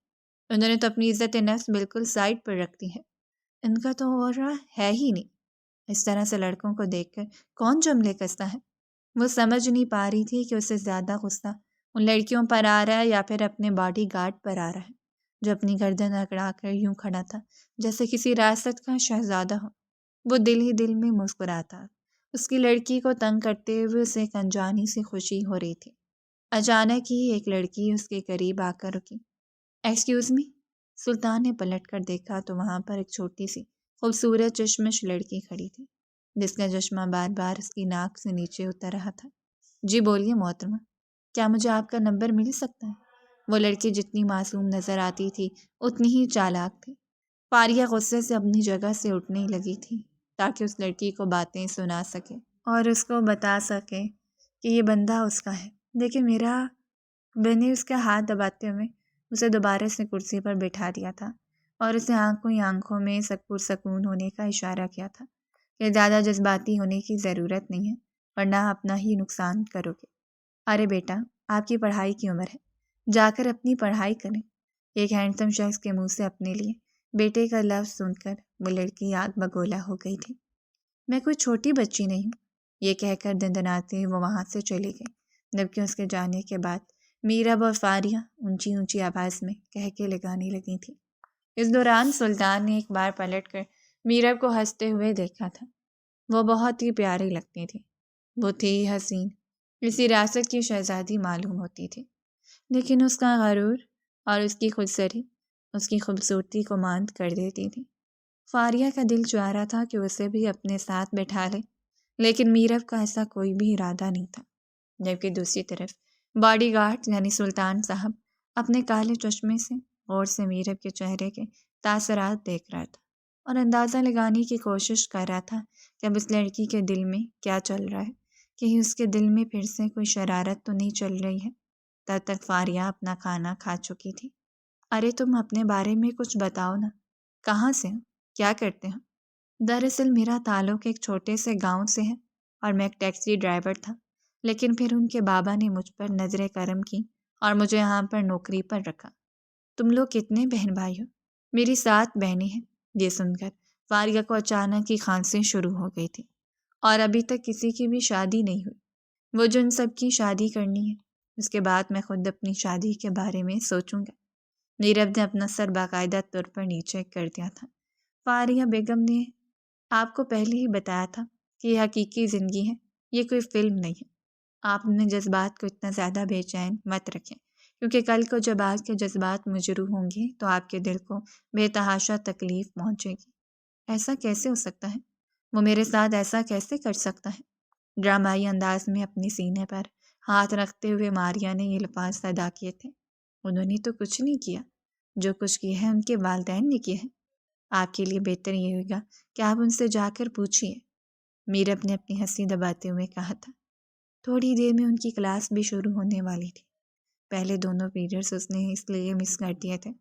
انہوں نے تو اپنی عزت نفس بالکل سائڈ پر رکھ دی ہے، ان کا تو ہو رہا ہے ہی نہیں۔ اس طرح سے لڑکوں کو دیکھ کر کون جملے کستا ہے؟ وہ سمجھ نہیں پا رہی تھی کہ اسے زیادہ غصہ ان لڑکیوں پر آ رہا ہے یا پھر اپنے باڈی گارڈ پر آ رہا ہے، جو اپنی گردن اکڑا کر یوں کھڑا تھا جیسے کسی ریاست کا شہزادہ ہو۔ وہ دل ہی دل میں مسکراتا، اس کی لڑکی کو تنگ کرتے ہوئے اسے ایک انجانی سی خوشی ہو رہی تھی۔ اچانک ہی ایک لڑکی اس کے قریب آ کر رکی۔ Excuse me? سلطان نے پلٹ کر دیکھا تو وہاں پر ایک چھوٹی سی خوبصورت چشمش لڑکی کھڑی تھی، جس کا چشمہ بار بار اس کی ناک سے نیچے اتر رہا تھا۔ جی بولیے محترمہ، کیا مجھے آپ کا نمبر مل سکتا ہے؟ وہ لڑکی جتنی معصوم نظر آتی تھی اتنی ہی چالاک تھی۔ فاریہ غصے سے اپنی جگہ سے اٹھنے لگی تھی تاکہ اس لڑکی کو باتیں سنا سکے اور اس کو بتا سکے کہ یہ بندہ اس کا ہے، لیکن میں نے اس کا ہاتھ دباتے ہوئے اسے دوبارہ سے کرسی پر بٹھا دیا تھا اور اسے آنکھوں میں پرسکون ہونے کا اشارہ کیا تھا کہ زیادہ جذباتی ہونے کی ضرورت نہیں ہے، ورنہ اپنا ہی نقصان کرو گے۔ ارے بیٹا، آپ کی پڑھائی کی عمر ہے، جا کر اپنی پڑھائی کریں۔ ایک ہینڈسم شخص کے منہ سے اپنے لیے بیٹے کا لفظ سن کر وہ لڑکی آگ بگولا ہو گئی تھی۔ میں کوئی چھوٹی بچی نہیں ہوں، یہ کہہ کر دندناتے وہ وہاں سے چلی گئی، جبکہ اس کے جانے کے بعد میرب اور فاریہ اونچی اونچی آواز میں کہہ کے لگانے لگی تھی۔ اس دوران سلطان نے ایک بار پلٹ کر میرب کو ہنستے ہوئے دیکھا تھا۔ وہ بہت ہی پیاری لگتی تھی، وہ تھی حسین، کسی ریاست کی شہزادی معلوم ہوتی تھی، لیکن اس کا غرور اور اس کی خودسری اس کی خوبصورتی کو ماند کر دیتی تھی۔ فاریہ کا دل چاہ رہا تھا کہ اسے بھی اپنے ساتھ بٹھا لے، لیکن میرب کا ایسا کوئی بھی ارادہ نہیں تھا، جبکہ دوسری طرف باڈی گارڈ یعنی سلطان صاحب اپنے کالے چشمے سے غور سے میرب کے چہرے کے تاثرات دیکھ رہا تھا اور اندازہ لگانے کی کوشش کر رہا تھا کہ اب اس لڑکی کے دل میں کیا چل رہا ہے، کہیں اس کے دل میں پھر سے کوئی شرارت تو نہیں چل رہی ہے۔ تب تک فاریہ اپنا کھانا کھا چکی تھی۔ ارے تم اپنے بارے میں کچھ بتاؤ نا، کہاں سے ہو، کیا کرتے ہو؟ دراصل میرا تعلق ایک چھوٹے سے گاؤں سے ہے اور میں ایک ٹیکسی ڈرائیور تھا، لیکن پھر ان کے بابا نے مجھ پر نظر کرم کی اور مجھے یہاں پر نوکری پر رکھا۔ تم لوگ کتنے بہن بھائی ہو؟ میری 7 بہنیں ہیں۔ یہ سن کر فاریہ کو اچانک ہی کھانسی شروع ہو گئی تھی، اور ابھی تک کسی کی بھی شادی نہیں ہوئی۔ وہ جو ان سب کی شادی کرنی ہے، اس کے بعد میں خود اپنی شادی کے بارے میں سوچوں گا۔ نیرب نے اپنا سر باقاعدہ طور پر نیچے کر دیا تھا۔ فاریہ بیگم نے آپ کو پہلے ہی بتایا تھا کہ یہ حقیقی زندگی ہے، یہ کوئی فلم نہیں ہے۔ آپ اپنے جذبات کو اتنا زیادہ بے چین مت رکھیں، کیونکہ کل کو جب آپ کے جذبات مجروح ہوں گے تو آپ کے دل کو بے تحاشا تکلیف پہنچے گی۔ ایسا کیسے ہو سکتا ہے؟ وہ میرے ساتھ ایسا کیسے کر سکتا ہے؟ ڈرامائی انداز میں اپنے سینے پر ہاتھ رکھتے ہوئے ماریہ نے یہ الفاظ ادا کیے تھے۔ انہوں نے تو کچھ نہیں کیا، جو کچھ کیا ہے ان کے والدین نے کیا ہے۔ آپ کے لیے بہتر یہ ہوگا کہ آپ ان سے جا کر پوچھیے، میرب نے اپنی ہنسی دباتے ہوئے کہا تھا۔ تھوڑی دیر میں ان کی کلاس بھی شروع ہونے والی تھی۔ پہلے دونوں پیریڈز اس نے اس لیے مس کر دیے تھے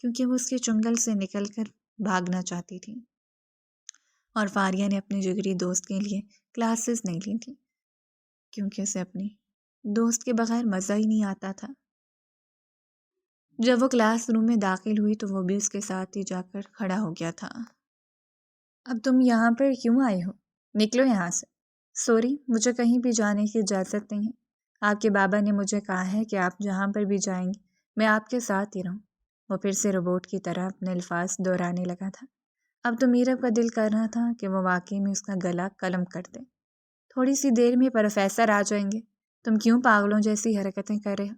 کیونکہ وہ اس کے چنگل سے نکل کر بھاگنا چاہتی تھی، اور فاریہ نے اپنے جگری دوست کے لیے کلاسز نہیں لی تھی کیونکہ اسے اپنی دوست کے بغیر مزہ ہی نہیں آتا تھا۔ جب وہ کلاس روم میں داخل ہوئی تو وہ بھی اس کے ساتھ ہی جا کر کھڑا ہو گیا تھا۔ اب تم یہاں پر کیوں آئے ہو؟ نکلو یہاں سے۔ سوری، مجھے کہیں بھی جانے کی اجازت نہیں ہے۔ آپ کے بابا نے مجھے کہا ہے کہ آپ جہاں پر بھی جائیں گے میں آپ کے ساتھ ہی رہوں۔ وہ پھر سے روبوٹ کی طرح اپنے الفاظ دہرانے لگا تھا۔ اب تو میرب کا دل کر رہا تھا کہ وہ واقعی میں اس کا گلا قلم کر دے۔ تھوڑی سی دیر میں پروفیسر آ جائیں گے، تم کیوں پاگلوں جیسی حرکتیں کر رہے ہو؟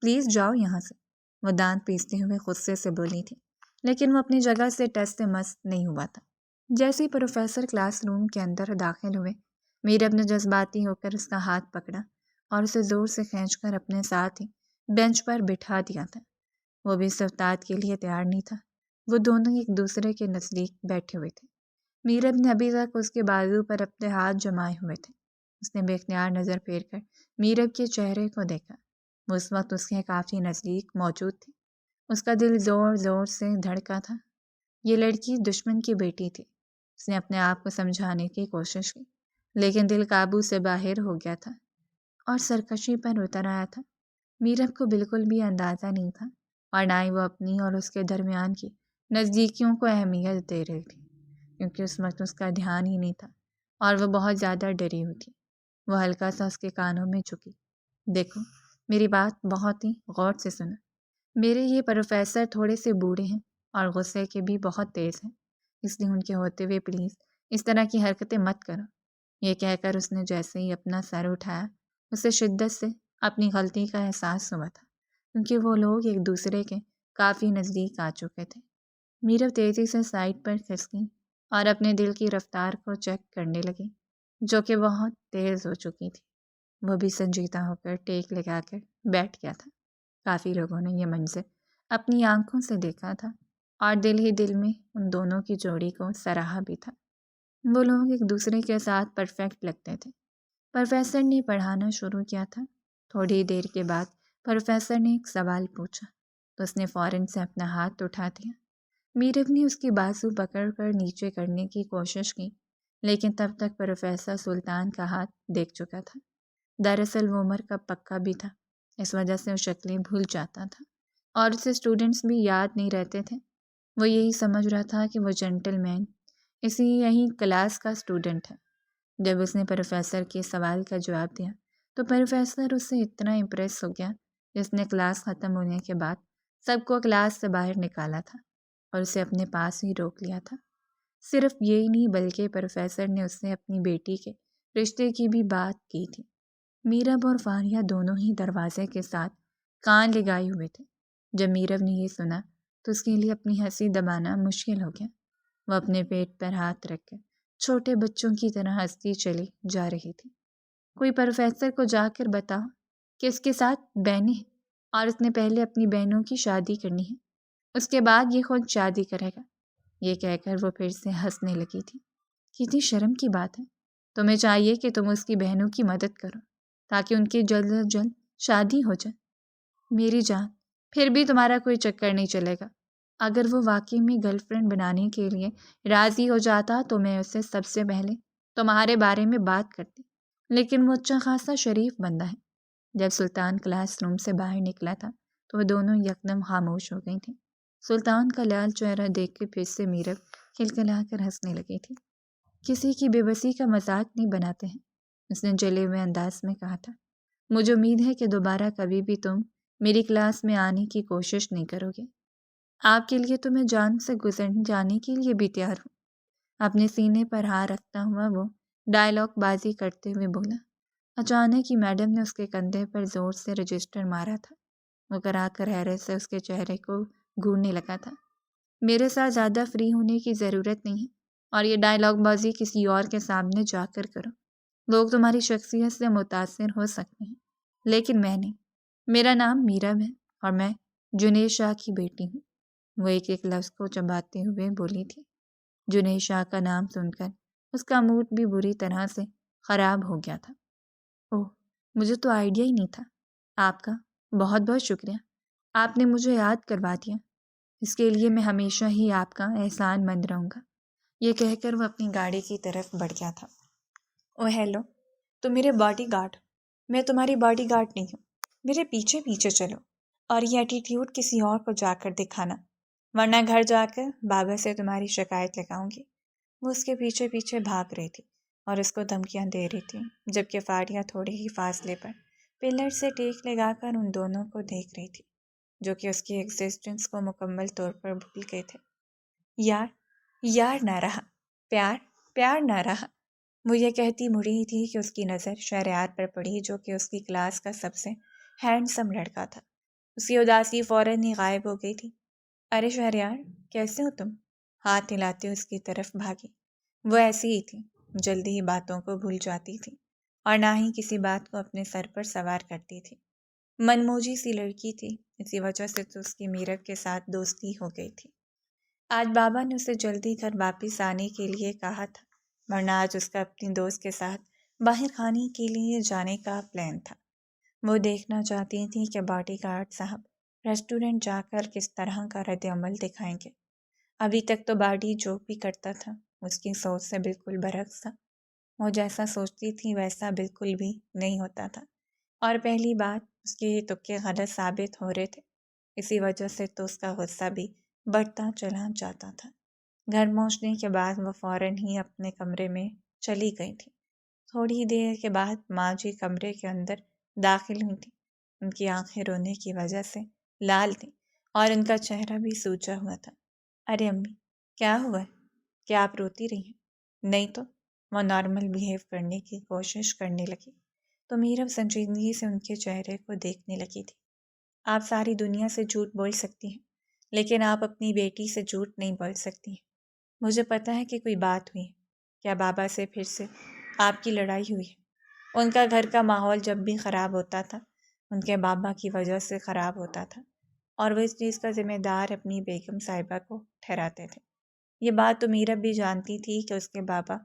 پلیز جاؤ یہاں سے، وہ دانت پیستے ہوئے غصے سے بولی تھی، لیکن وہ اپنی جگہ سے ٹس سے مس نہیں ہوا تھا۔ جیسے ہی پروفیسر کلاس روم کے اندر داخل ہوئے، میرب نے جذباتی ہو کر اس کا ہاتھ پکڑا اور اسے زور سے کھینچ کر اپنے ساتھ ہی بینچ پر بٹھا دیا تھا۔ وہ بھی اس افتاد کے لیے تیار نہیں تھا۔ وہ دونوں ایک دوسرے کے نزدیک بیٹھے ہوئے تھے۔ میرب نے ابھی تک اس کے بازو پر اپنے ہاتھ جمائے ہوئے تھے۔ اس نے بے اختیار نظر پھیر کر میرب کے چہرے کو دیکھا۔ وہ اس وقت اس کے کافی نزدیک موجود تھی۔ اس کا دل زور زور سے دھڑکا تھا۔ یہ لڑکی دشمن کی بیٹی تھی۔ اس نے اپنے آپ کو سمجھانے کی کوشش کی، لیکن دل قابو سے باہر ہو گیا تھا اور سرکشی پر اتر آیا تھا۔ میرب کو بالکل بھی اندازہ نہیں تھا اور نہ ہی وہ اپنی اور اس کے درمیان کی نزدیکیوں کو اہمیت دے رہی تھی، کیونکہ اس وقت اس کا دھیان ہی نہیں تھا اور وہ بہت زیادہ ڈری ہوئی تھی۔ وہ ہلکا سا اس کے کانوں میں جھکی۔ دیکھو، میری بات بہت ہی غور سے سنا۔ میرے یہ پروفیسر تھوڑے سے بوڑھے ہیں اور غصے کے بھی بہت تیز ہیں، اس لیے ان کے ہوتے ہوئے پلیز اس طرح کی حرکتیں مت کرو۔ یہ کہہ کر اس نے جیسے ہی اپنا سر اٹھایا، اسے شدت سے اپنی غلطی کا احساس ہوا تھا، کیونکہ وہ لوگ ایک دوسرے کے کافی نزدیک آ چکے تھے۔ میرب تیزی سے سائڈ پر کھسکی اور اپنے دل کی رفتار کو چیک کرنے لگی، جو کہ بہت تیز ہو چکی تھی۔ وہ بھی سنجیدہ ہو کر ٹیک لگا کر بیٹھ گیا تھا۔ کافی لوگوں نے یہ منظر اپنی آنکھوں سے دیکھا تھا اور دل ہی دل میں ان دونوں کی جوڑی کو سراہا بھی تھا۔ وہ لوگ ایک دوسرے کے ساتھ پرفیکٹ لگتے تھے۔ پروفیسر نے پڑھانا شروع کیا تھا۔ تھوڑی دیر کے بعد پروفیسر نے ایک سوال پوچھا تو اس نے فوراً سے اپنا ہاتھ اٹھا دیا۔ میرب نے اس کی بازو پکڑ کر نیچے کرنے کی کوشش کی، لیکن تب تک پروفیسر سلطان کا ہاتھ دیکھ چکا تھا۔ دراصل وہ عمر کا پکا بھی تھا، اس وجہ سے وہ شکلیں بھول جاتا تھا اور اسے اسٹوڈنٹس بھی یاد نہیں رہتے تھے۔ وہ یہی سمجھ رہا تھا کہ وہ جینٹل مین اسی یہی کلاس کا اسٹوڈنٹ ہے۔ جب اس نے پروفیسر کے سوال کا جواب دیا تو پروفیسر اس سے اتنا امپریس ہو گیا کہ اس نے کلاس ختم ہونے کے بعد سب کو کلاس سے باہر نکالا تھا اور اسے اپنے پاس ہی روک لیا تھا۔ صرف یہی نہیں بلکہ پروفیسر نے اس سے اپنی بیٹی کے رشتے کی بھی بات کی تھی۔ میرب اور فاریہ دونوں ہی دروازے کے ساتھ کان لگائے ہوئے تھے۔ جب میرب نے یہ سنا تو اس کے لیے اپنی ہنسی دبانا مشکل ہو گیا۔ وہ اپنے پیٹ پر ہاتھ رکھ کر چھوٹے بچوں کی طرح ہنستی چلی جا رہی تھی۔ کوئی پروفیسر کو جا کر بتاؤ کہ اس کے ساتھ بہنیں ہیں اور اس نے پہلے اپنی بہنوں کی شادی کرنی ہے، اس کے بعد یہ خود شادی کرے گا۔ یہ کہہ کر وہ پھر سے ہنسنے لگی تھی۔ کتنی شرم کی بات ہے، تمہیں چاہیے کہ تم اس کی بہنوں کی مدد کرو تاکہ ان کی جلد از جلد شادی ہو جائے۔ میری جان، پھر بھی تمہارا کوئی چکر نہیں چلے گا۔ اگر وہ واقعی میں گرل فرینڈ بنانے کے لیے راضی ہو جاتا تو میں اسے سب سے پہلے تمہارے بارے میں بات کرتی، لیکن وہ اچھا خاصا شریف بندہ ہے۔ جب سلطان کلاس روم سے باہر نکلا تھا تو وہ دونوں یکدم خاموش ہو گئی تھیں۔ سلطان کا لال چہرہ دیکھ کے پھر سے میرب کھلکھلا کر ہنسنے لگی تھی۔ کسی کی بے بسی کا مذاق نہیں بناتے ہیں، اس نے جلے ہوئے انداز میں کہا تھا۔ مجھے امید ہے کہ دوبارہ کبھی بھی تم میری کلاس میں آنے کی کوشش نہیں کرو گے۔ آپ کے لیے تو میں جان سے گزر جانے کے لیے بھی تیار ہوں۔ اپنے سینے پر ہاتھ رکھتا ہوا وہ ڈائلاگ بازی کرتے ہوئے بولا۔ اچانک ہی میڈم نے اس کے کندھے پر زور سے رجسٹر مارا تھا۔ وہ کرا کر حیرت سے اس کے چہرے کو گھورنے لگا تھا۔ میرے ساتھ زیادہ فری ہونے کی ضرورت نہیں ہے اور یہ ڈائلاگ بازی کسی اور کے سامنے جا کر کرو۔ لوگ تمہاری شخصیت سے متاثر ہو سکتے ہیں، لیکن میں نہیں۔ میرا نام میرب ہے اور میں جنید شاہ کی بیٹی ہوں۔ وہ ایک ایک لفظ کو چباتے ہوئے بولی تھی۔ جنید شاہ کا نام سن کر اس کا موڈ بھی بری طرح سے خراب ہو گیا تھا۔ اوہ، مجھے تو آئیڈیا ہی نہیں تھا۔ آپ کا بہت بہت شکریہ، آپ نے مجھے یاد کروا دیا۔ اس کے لیے میں ہمیشہ ہی آپ کا احسان مند رہوں گا۔ یہ کہہ کر وہ اپنی گاڑی کی طرف بڑھ گیا تھا۔ اوہ ہیلو، تم میرے باڈی گارڈ، میں تمہاری باڈی گارڈ نہیں ہوں، میرے پیچھے پیچھے چلو۔ اور یہ ایٹیٹیوڈ کسی اور کو جا کر دکھانا، ورنہ گھر جا کر بابا سے تمہاری شکایت لگاؤں گی۔ وہ اس کے پیچھے پیچھے بھاگ رہی تھی اور اس کو دھمکیاں دے رہی تھی، جبکہ فاریہ تھوڑے ہی فاصلے پر پلر سے ٹیک لگا کر ان دونوں کو دیکھ رہی تھی، جو کہ اس کی ایگزسٹنس کو مکمل طور پر بھول گئے تھے۔ یار نہ رہا، پیار نہ رہا، وہ یہ کہتی مڑی تھی کہ اس کی نظر شہریار پر پڑی، جو کہ اس کی کلاس کا سب سے ہینڈسم لڑکا تھا۔ اس کی اداسی فوراً ہی غائب ہو گئی تھی۔ ارے شہریار، کیسے ہو تم؟ ہاتھ ہلاتے اس کی طرف بھاگی۔ وہ ایسی ہی تھی، جلدی ہی باتوں کو بھول جاتی تھی اور نہ ہی کسی بات کو اپنے سر پر سوار کرتی تھی۔ منموجی سی لڑکی تھی، اسی وجہ سے تو اس کی میرب کے ساتھ دوستی ہو گئی تھی۔ آج بابا نے اسے جلدی گھر واپس آنے کے لیے کہا تھا، ورنہ آج اس کا اپنی دوست کے ساتھ باہر کھانے کے لیے جانے کا پلان تھا۔ وہ دیکھنا چاہتی تھی کہ باڈی گارڈ صاحب ریسٹورنٹ جا کر کس طرح کا رد عمل دکھائیں گے۔ ابھی تک تو باڈی جو بھی کرتا تھا اس کی سوچ سے بالکل برعکس تھا۔ وہ جیسا سوچتی تھی ویسا بالکل بھی نہیں ہوتا تھا، اور پہلی بات اس کے یہ تکے غلط ثابت ہو رہے تھے، اسی وجہ سے تو اس کا غصہ بھی بڑھتا چلا جاتا تھا۔ گھر پہنچنے کے بعد وہ فوراً ہی اپنے کمرے میں چلی گئی تھی۔ تھوڑی دیر کے بعد ماں جی کمرے کے اندر داخل ہوئی تھی۔ ان کی آنکھیں رونے کی وجہ سے لال تھیں اور ان کا چہرہ بھی سوجا ہوا تھا۔ ارے امی، کیا ہوا ہے؟ کیا آپ روتی رہی ہیں؟ نہیں تو، وہ نارمل بیہیو کرنے کی کوشش کرنے لگی تو میرب سنجیدگی سے ان کے چہرے کو دیکھنے لگی تھی۔ آپ ساری دنیا سے جھوٹ بول سکتی ہیں، لیکن آپ اپنی بیٹی سے جھوٹ نہیں بول سکتی ہیں۔ مجھے پتہ ہے کہ کوئی بات ہوئی ہے۔ کیا بابا سے پھر سے آپ کی لڑائی ہوئی ہے؟ ان کا گھر کا ماحول جب بھی خراب ہوتا تھا ان کے بابا کی وجہ سے خراب ہوتا تھا، اور وہ اس چیز کا ذمہ دار اپنی بیگم صاحبہ کو ٹھہراتے تھے۔ یہ بات تو میرب بھی جانتی تھی کہ اس کے بابا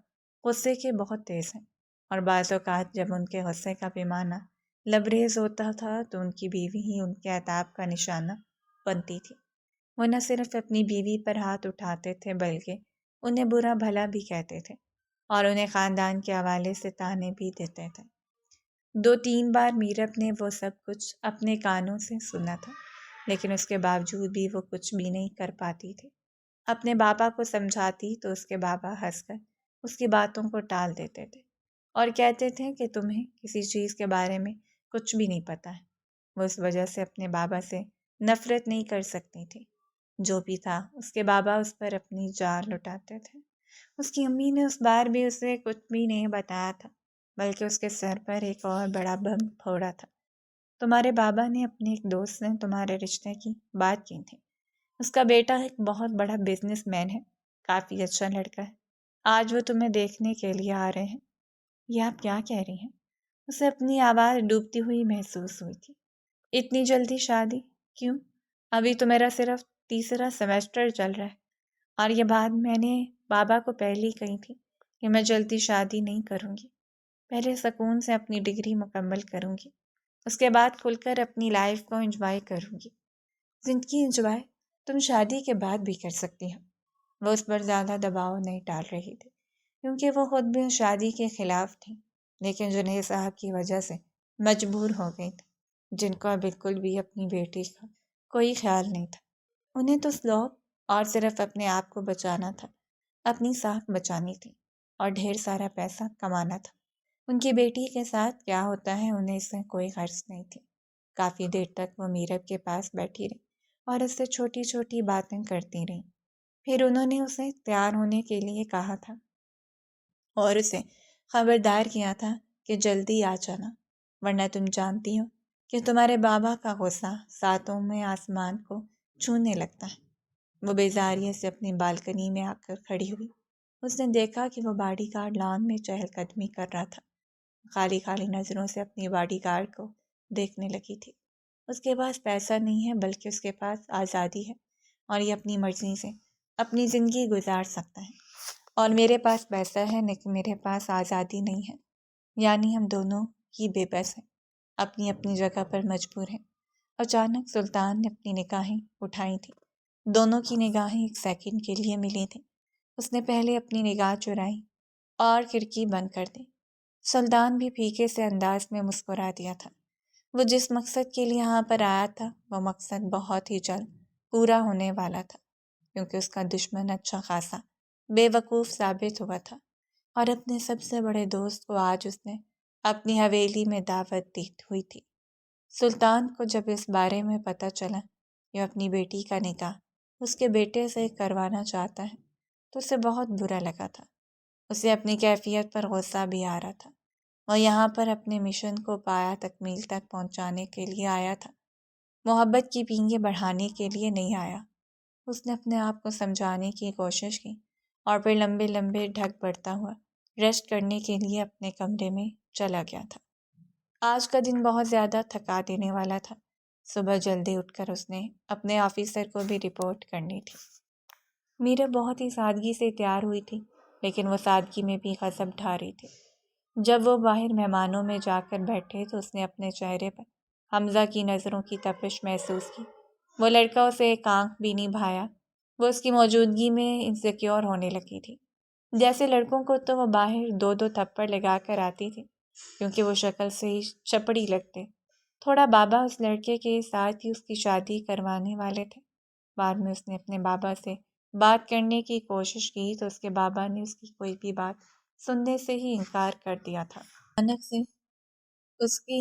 غصے کے بہت تیز ہیں، اور بعض اوقات جب ان کے غصے کا پیمانہ لبریز ہوتا تھا تو ان کی بیوی ہی ان کے عتاب کا نشانہ بنتی تھی۔ وہ نہ صرف اپنی بیوی پر ہاتھ اٹھاتے تھے بلکہ انہیں برا بھلا بھی کہتے تھے اور انہیں خاندان کے حوالے سے طعنے بھی دیتے تھے۔ 2-3 بار میرب نے وہ سب کچھ اپنے کانوں سے سنا تھا، لیکن اس کے باوجود بھی وہ کچھ بھی نہیں کر پاتی تھی۔ اپنے بابا کو سمجھاتی تو اس کے بابا ہنس کر اس کی باتوں کو ٹال دیتے تھے اور کہتے تھے کہ تمہیں کسی چیز کے بارے میں کچھ بھی نہیں پتہ ہے۔ وہ اس وجہ سے اپنے بابا سے نفرت نہیں کر سکتی تھی۔ جو بھی تھا اس کے بابا اس پر اپنی جان لٹاتے تھے۔ اس کی امی نے اس بار بھی اسے کچھ بھی نہیں بتایا تھا، بلکہ اس کے سر پر ایک اور بڑا بم پھوڑا تھا۔ تمہارے بابا نے اپنے ایک دوست سے تمہارے رشتے کی بات کی تھی۔ اس کا بیٹا ایک بہت بڑا بزنس مین ہے، کافی اچھا لڑکا ہے۔ آج وہ تمہیں دیکھنے کے لیے آ رہے ہیں۔ یہ آپ کیا کہہ رہی ہیں؟ اسے اپنی آواز ڈوبتی ہوئی محسوس ہوئی تھی۔ اتنی جلدی شادی کیوں؟ ابھی تو میرا صرف 3 سیمسٹر چل رہا ہے، اور یہ بات میں نے بابا کو پہلے ہی کہی تھی کہ میں جلدی شادی نہیں کروں گی۔ پہلے سکون سے اپنی ڈگری مکمل کروں گی، اس کے بعد کھل کر اپنی لائف کو انجوائے کروں گی۔ زندگی انجوائے تم شادی کے بعد بھی کر سکتی ہو۔ وہ اس پر زیادہ دباؤ نہیں ڈال رہی تھی، کیونکہ وہ خود بھی شادی کے خلاف تھی، لیکن جنید صاحب کی وجہ سے مجبور ہو گئی تھی، جن کو بالکل بھی اپنی بیٹی کا کوئی خیال نہیں تھا۔ انہیں تو سلوب اور صرف اپنے آپ کو بچانا تھا، اپنی ساکھ بچانی تھی اور ڈھیر سارا پیسہ کمانا تھا۔ ان کی بیٹی کے ساتھ کیا ہوتا ہے انہیں اس سے کوئی غرض نہیں تھی۔ کافی دیر تک وہ میرب کے پاس بیٹھی رہی اور اس سے چھوٹی چھوٹی باتیں کرتی رہیں۔ پھر انہوں نے اسے تیار ہونے کے لیے کہا تھا اور اسے خبردار کیا تھا کہ جلدی آ جانا، ورنہ تم جانتی ہو کہ تمہارے بابا کا غصہ ساتوں میں آسمان کو چھونے لگتا ہے۔ وہ بیزاریے سے اپنی بالکنی میں آ کر کھڑی ہوئی۔ اس نے دیکھا کہ وہ باڈی گارڈ لان میں چہل قدمی کر رہا تھا۔ خالی خالی نظروں سے اپنی باڈی گارڈ کو دیکھنے لگی تھی۔ اس کے پاس پیسہ نہیں ہے بلکہ اس کے پاس آزادی ہے، اور یہ اپنی مرضی سے اپنی زندگی گزار سکتا ہے، اور میرے پاس پیسہ ہے لیکن میرے پاس آزادی نہیں ہے، یعنی ہم دونوں ہی بے بس ہیں، اپنی اپنی جگہ پر مجبور ہیں۔ اچانک سلطان نے اپنی نگاہیں اٹھائی تھیں۔ دونوں کی نگاہیں ایک سیکنڈ کے لیے ملی تھیں۔ اس نے پہلے اپنی نگاہ چرائی اور کھڑکی بند کر دی۔ سلطان بھی پھیکے سے انداز میں مسکرا دیا تھا۔ وہ جس مقصد کے لیے یہاں پر آیا تھا وہ مقصد بہت ہی جلد پورا ہونے والا تھا، کیونکہ اس کا دشمن اچھا خاصا بے وقوف ثابت ہوا تھا، اور اپنے سب سے بڑے دوست کو آج اس نے اپنی حویلی میں دعوت دی ہوئی تھی۔ سلطان کو جب اس بارے میں پتہ چلا کہ اپنی بیٹی کا نکاح اس کے بیٹے سے کروانا چاہتا ہے تو اسے بہت برا لگا تھا۔ اسے اپنی کیفیت پر غصہ بھی آ رہا تھا۔ وہ یہاں پر اپنے مشن کو پایا تکمیل تک پہنچانے کے لیے آیا تھا، محبت کی پینگیں بڑھانے کے لیے نہیں آیا۔ اس نے اپنے آپ کو سمجھانے کی کوشش کی اور پھر لمبے لمبے ڈھک بڑھتا ہوا ریسٹ کرنے کے لیے اپنے کمرے میں چلا گیا تھا۔ آج کا دن بہت زیادہ تھکا دینے والا تھا۔ صبح جلدی اٹھ کر اس نے اپنے آفیسر کو بھی رپورٹ کرنی تھی۔ میرا بہت ہی سادگی سے تیار ہوئی تھی، لیکن وہ سادگی میں بھی غضب ڈھا رہی تھی۔ جب وہ باہر مہمانوں میں جا کر بیٹھے تو اس نے اپنے چہرے پر حمزہ کی نظروں کی تپش محسوس کی۔ وہ لڑکا اسے ایک آنکھ بھی نہیں بھایا۔ وہ اس کی موجودگی میں انسیکیور ہونے لگی تھی۔ جیسے لڑکوں کو تو وہ باہر دو دو تھپڑ لگا کر آتی تھی، کیونکہ وہ شکل سے ہی چپڑی لگتے۔ تھوڑا بابا اس لڑکے کے ساتھ ہی اس کی شادی کروانے والے تھے۔ بعد میں اس نے اپنے بابا سے بات کرنے کی کوشش کی تو اس کے بابا نے اس کی کوئی بھی بات سننے سے ہی انکار کر دیا تھا۔ اچانک سے اس کی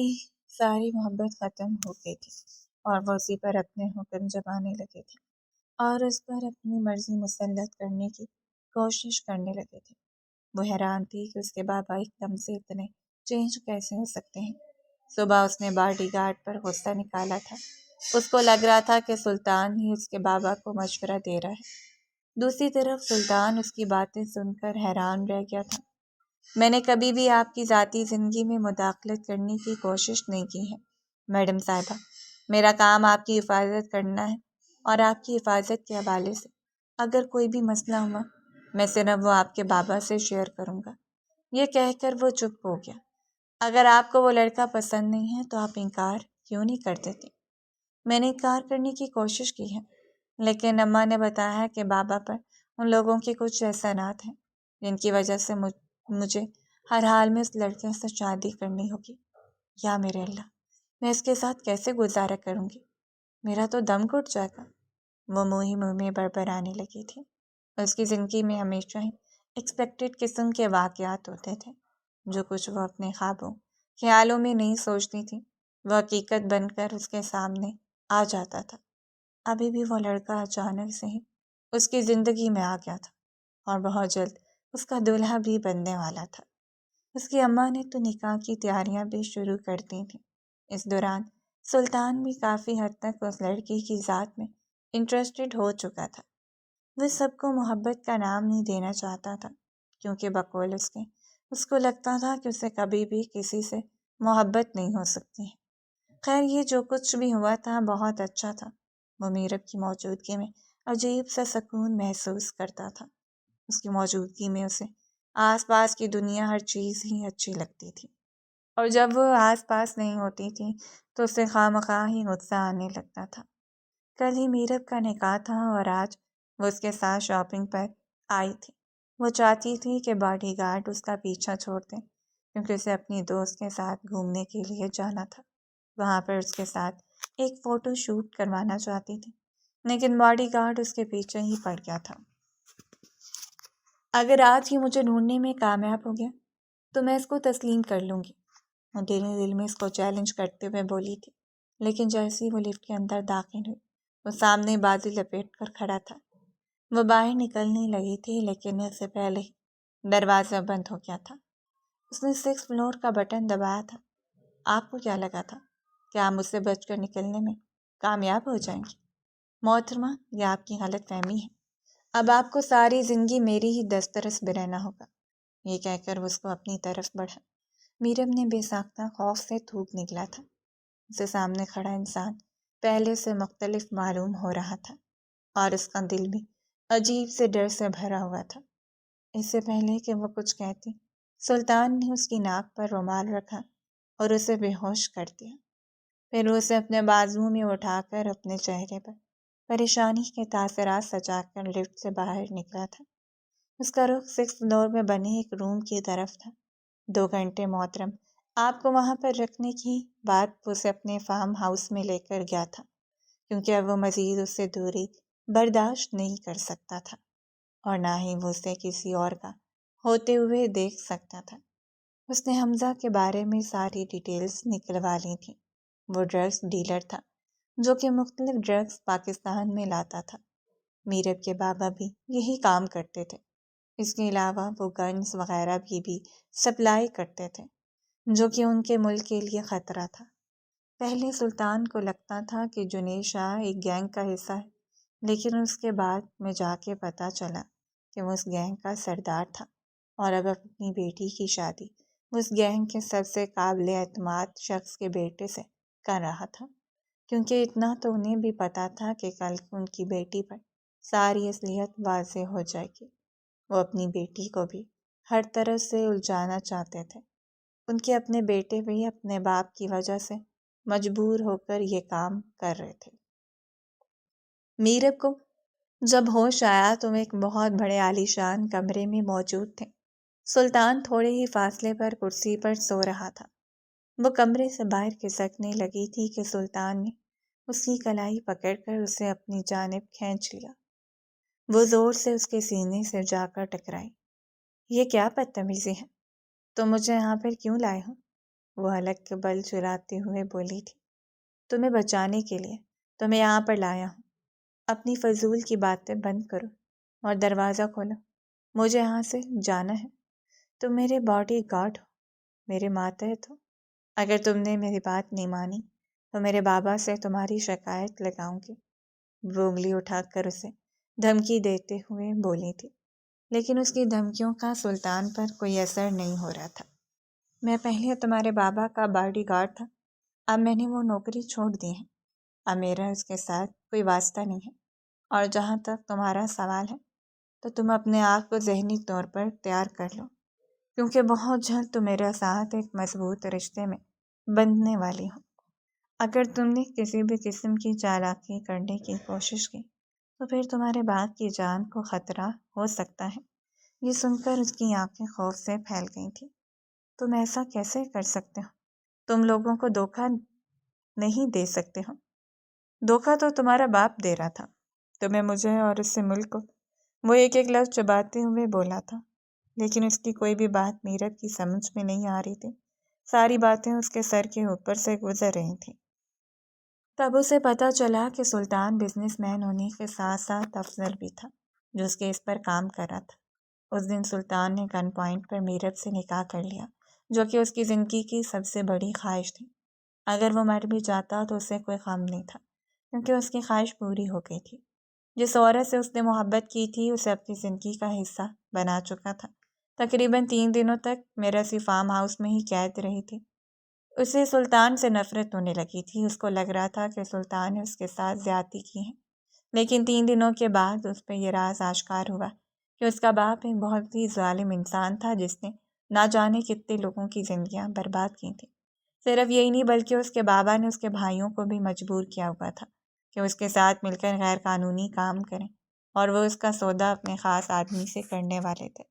ساری محبت ختم ہو گئی تھی اور وہ اسی پر اپنے حکم جمانے لگے تھے اور اس پر اپنی مرضی مسلط کرنے کی کوشش کرنے لگے تھے۔ وہ حیران تھی کہ اس کے بابا ایک دم سے اتنے چینج کیسے ہو سکتے ہیں۔ صبح اس نے باڈی گارڈ پر غصہ نکالا تھا۔ اس کو لگ رہا تھا کہ سلطان ہی اس کے بابا کو مشورہ دے رہا ہے۔ دوسری طرف سلطان اس کی باتیں سن کر حیران رہ گیا تھا۔ میں نے کبھی بھی آپ کی ذاتی زندگی میں مداخلت کرنے کی کوشش نہیں کی ہے میڈم صاحبہ۔ میرا کام آپ کی حفاظت کرنا ہے، اور آپ کی حفاظت کے حوالے سے اگر کوئی بھی مسئلہ ہوا میں صرف وہ آپ کے بابا سے شیئر کروں گا۔ یہ کہہ کر وہ چپ ہو گیا۔ اگر آپ کو وہ لڑکا پسند نہیں ہے تو آپ انکار کیوں نہیں کر دیتے؟ میں نے انکار کرنے کی کوشش کی ہے، لیکن اماں نے بتایا ہے کہ بابا پر ان لوگوں کے کچھ احسانات ہیں جن کی وجہ سے مجھے ہر حال میں اس لڑکے سے شادی کرنی ہوگی۔ یا میرے اللہ، میں اس کے ساتھ کیسے گزارا کروں گی؟ میرا تو دم گھٹ جائے گا۔ وہ منہ ہی منہ میں بڑبڑانے لگی تھی۔ اس کی زندگی میں ہمیشہ ہی ایکسپیکٹڈ قسم کے واقعات ہوتے تھے۔ جو کچھ وہ اپنے خوابوں خیالوں میں نہیں سوچتی تھی وہ حقیقت بن کر اس کے سامنے آ جاتا تھا۔ ابھی بھی وہ لڑکا اچانک سے ہی اس کی زندگی میں آ گیا تھا اور بہت جلد اس کا دولہا بھی بننے والا تھا۔ اس کی اماں نے تو نکاح کی تیاریاں بھی شروع کر دی تھیں۔ اس دوران سلطان بھی کافی حد تک اس لڑکی کی ذات میں انٹرسٹڈ ہو چکا تھا۔ وہ سب کو محبت کا نام نہیں دینا چاہتا تھا، کیونکہ بقول اس کو لگتا تھا کہ اسے کبھی بھی کسی سے محبت نہیں ہو سکتی ہے۔ خیر، یہ جو کچھ بھی ہوا تھا بہت اچھا تھا۔ وہ میرب کی موجودگی میں عجیب سا سکون محسوس کرتا تھا۔ اس کی موجودگی میں اسے آس پاس کی دنیا ہر چیز ہی اچھی لگتی تھی، اور جب وہ آس پاس نہیں ہوتی تھی تو اسے خواہ ہی غصہ آنے لگتا تھا۔ کل ہی میرب کا نکاح تھا اور آج وہ اس کے ساتھ شاپنگ پر آئی تھی۔ وہ چاہتی تھی کہ باڈی گارڈ اس کا پیچھا چھوڑ دیں، کیونکہ اسے اپنی دوست کے ساتھ گھومنے کے لیے جانا تھا۔ وہاں پر اس کے ساتھ ایک فوٹو شوٹ کروانا چاہتی تھی، لیکن باڈی گارڈ اس کے پیچھے ہی پڑ گیا تھا۔ اگر آج ہی مجھے ڈھونڈنے میں کامیاب ہو گیا تو میں اس کو تسلیم کر لوں گی، وہ دل میں اس کو چیلنج کرتے ہوئے بولی تھی۔ لیکن جیسے ہی وہ لفٹ کے اندر داخل ہوئی وہ سامنے بازو لپیٹ کر کھڑا تھا۔ وہ باہر نکلنے لگی تھی لیکن اس سے پہلے ہی دروازہ بند ہو گیا تھا۔ اس نے 6 فلور کا بٹن دبایا تھا۔ آپ کو کیا لگا تھا کہ آپ مجھ سے بچ کر نکلنے میں کامیاب ہو جائیں گی؟ محترمہ، یہ آپ کی غلط فہمی ہے۔ اب آپ کو ساری زندگی میری ہی دسترس میں رہنا ہوگا۔ یہ کہہ کر وہ اس کو اپنی طرف بڑھا۔ میرب نے بے ساختہ خوف سے تھوک نکلا تھا۔ اسے سامنے کھڑا انسان پہلے سے مختلف معلوم ہو رہا تھا اور اس کا دل بھی عجیب سے ڈر سے بھرا ہوا تھا۔ اس سے پہلے کہ وہ کچھ کہتی سلطان نے اس کی ناک پر رومال رکھا اور اسے بے ہوش کر دیا۔ پھر اسے اپنے بازو میں اٹھا کر اپنے چہرے پر پریشانی کے تاثرات سجا کر لفٹ سے باہر نکلا تھا۔ اس کا رخ 6 فلور میں بنے ایک روم کی طرف تھا۔ 2 گھنٹے محترم آپ کو وہاں پر رکھنے کی بات اسے اپنے فارم ہاؤس میں لے کر گیا تھا، کیونکہ اب وہ مزید اس سے دوری برداشت نہیں کر سکتا تھا، اور نہ ہی وہ اسے کسی اور کا ہوتے ہوئے دیکھ سکتا تھا۔ اس نے حمزہ کے بارے میں ساری ڈیٹیلز نکلوا لی تھیں۔ وہ ڈرگز ڈیلر تھا جو کہ مختلف ڈرگز پاکستان میں لاتا تھا۔ میرب کے بابا بھی یہی کام کرتے تھے۔ اس کے علاوہ وہ گنز وغیرہ بھی سپلائی کرتے تھے، جو کہ ان کے ملک کے لیے خطرہ تھا۔ پہلے سلطان کو لگتا تھا کہ جنید شاہ ایک گینگ کا حصہ ہے، لیکن اس کے بعد میں جا کے پتہ چلا کہ وہ اس گینگ کا سردار تھا، اور اب اپنی بیٹی کی شادی اس گینگ کے سب سے قابل اعتماد شخص کے بیٹے سے کر رہا تھا، کیونکہ اتنا تو انہیں بھی پتہ تھا کہ کل ان کی بیٹی پر ساری اصلیت واضح ہو جائے گی۔ وہ اپنی بیٹی کو بھی ہر طرح سے الجھانا چاہتے تھے۔ ان کے اپنے بیٹے بھی اپنے باپ کی وجہ سے مجبور ہو کر یہ کام کر رہے تھے۔ میرب کو جب ہوش آیا تو وہ ایک بہت بڑے عالیشان کمرے میں موجود تھے۔ سلطان تھوڑے ہی فاصلے پر کرسی پر سو رہا تھا۔ وہ کمرے سے باہر کھسکنے لگی تھی کہ سلطان نے اس کی کلائی پکڑ کر اسے اپنی جانب کھینچ لیا۔ وہ زور سے اس کے سینے سے جا کر ٹکرائی۔ یہ کیا بدتمیزی ہے؟ تم مجھے یہاں پر کیوں لائے ہو؟ وہ حلق کے بل چلاتے ہوئے بولی تھی۔ تمہیں بچانے کے لیے تمہیں یہاں پر لایا ہوں۔ اپنی فضول کی باتیں بند کرو اور دروازہ کھولو۔ مجھے یہاں سے جانا ہے۔ تم میرے باڈی گارڈ ہو، میرے ماتحت ہو۔ اگر تم نے میری بات نہیں مانی تو میرے بابا سے تمہاری شکایت لگاؤں گی۔ وہ انگلی اٹھا کر اسے دھمکی دیتے ہوئے بولی تھی، لیکن اس کی دھمکیوں کا سلطان پر کوئی اثر نہیں ہو رہا تھا۔ میں پہلے تمہارے بابا کا باڈی گارڈ تھا، اب میں نے وہ نوکری چھوڑ دی ہے۔ اب میرا اس کے ساتھ کوئی واسطہ نہیں ہے، اور جہاں تک تمہارا سوال ہے تو تم اپنے آپ کو ذہنی طور پر تیار کر لو، کیونکہ بہت جلد تم میرے ساتھ ایک مضبوط رشتے میں بندھنے والی ہو۔ اگر تم نے کسی بھی قسم کی چالاکی کرنے کی کوشش کی تو پھر تمہارے باپ کی جان کو خطرہ ہو سکتا ہے۔ یہ سن کر اس کی آنکھیں خوف سے پھیل گئی تھیں۔ تم ایسا کیسے کر سکتے ہو؟ تم لوگوں کو دھوکہ نہیں دے سکتے ہو۔ دھوکہ تو تمہارا باپ دے رہا تھا تمہیں، مجھے اور اس سے ملک کو۔ وہ ایک ایک لفظ چباتے ہوئے بولا تھا، لیکن اس کی کوئی بھی بات میرب کی سمجھ میں نہیں آ رہی تھی۔ ساری باتیں اس کے سر کے اوپر سے گزر رہی تھیں۔ تب اسے پتہ چلا کہ سلطان بزنس مین ہونے کے ساتھ ساتھ افسر بھی تھا جو اس کیس پر کام کر رہا تھا۔ اس دن سلطان نے گن پوائنٹ پر میرب سے نکاح کر لیا، جو کہ اس کی زندگی کی سب سے بڑی خواہش تھی۔ اگر وہ مر بھی جاتا تو اسے کوئی غم نہیں تھا، کیونکہ اس کی خواہش پوری ہو گئی تھی۔ جس عورت سے اس نے محبت کی تھی اسے اپنی زندگی کا حصہ بنا چکا تھا۔ تقریباً 3 دنوں تک میرسی فارم ہاؤس میں ہی قید رہی تھی۔ اسے سلطان سے نفرت ہونے لگی تھی۔ اس کو لگ رہا تھا کہ سلطان نے اس کے ساتھ زیادتی کی ہے، لیکن 3 دنوں کے بعد اس پہ یہ راز آشکار ہوا کہ اس کا باپ ایک بہت ہی ظالم انسان تھا جس نے نہ جانے کتنے لوگوں کی زندگیاں برباد کی تھیں۔ صرف یہی نہیں بلکہ اس کے بابا نے اس کے بھائیوں کو بھی مجبور کیا ہوا تھا کہ اس کے ساتھ مل کر غیر قانونی کام کریں، اور وہ اس کا سودا اپنے خاص آدمی سے کرنے والے تھے۔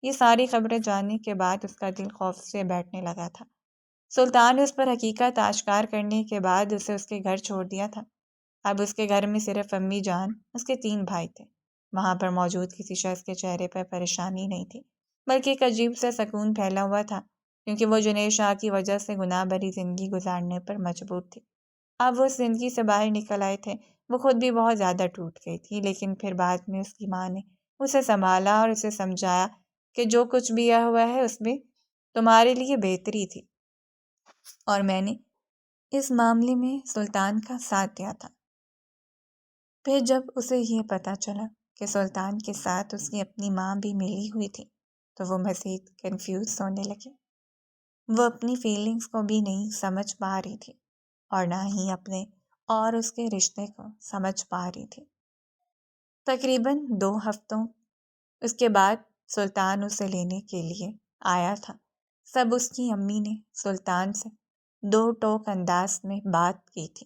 یہ ساری خبریں جاننے کے بعد اس کا دل خوف سے بیٹھنے لگا تھا۔ سلطان نے اس پر حقیقت آشکار کرنے کے بعد اسے اس کے گھر چھوڑ دیا تھا۔ اب اس کے گھر میں صرف امی جان، اس کے 3 بھائی تھے۔ وہاں پر موجود کسی شخص کے چہرے پر پریشانی نہیں تھی، بلکہ ایک عجیب سا سکون پھیلا ہوا تھا، کیونکہ وہ جنید شاہ کی وجہ سے گناہ بھری زندگی گزارنے پر مجبور تھی۔ اب وہ اس زندگی سے باہر نکل آئے تھے۔ وہ خود بھی بہت زیادہ ٹوٹ گئی تھی، لیکن پھر بعد میں اس کی ماں نے اسے سنبھالا اور اسے سمجھایا کہ جو کچھ بھی ہوا ہے اس میں تمہارے لیے بہتری تھی، اور میں نے اس معاملے میں سلطان کا ساتھ دیا تھا۔ پھر جب اسے یہ پتہ چلا کہ سلطان کے ساتھ اس کی اپنی ماں بھی ملی ہوئی تھی تو وہ مزید کنفیوز ہونے لگے۔ وہ اپنی فیلنگز کو بھی نہیں سمجھ پا رہی تھی، اور نہ ہی اپنے اور اس کے رشتے کو سمجھ پا رہی تھی۔ تقریباً 2 ہفتوں اس کے بعد سلطان اسے لینے کے لیے آیا تھا۔ سب اس کی امی نے سلطان سے 2 ٹوک انداز میں بات کی تھی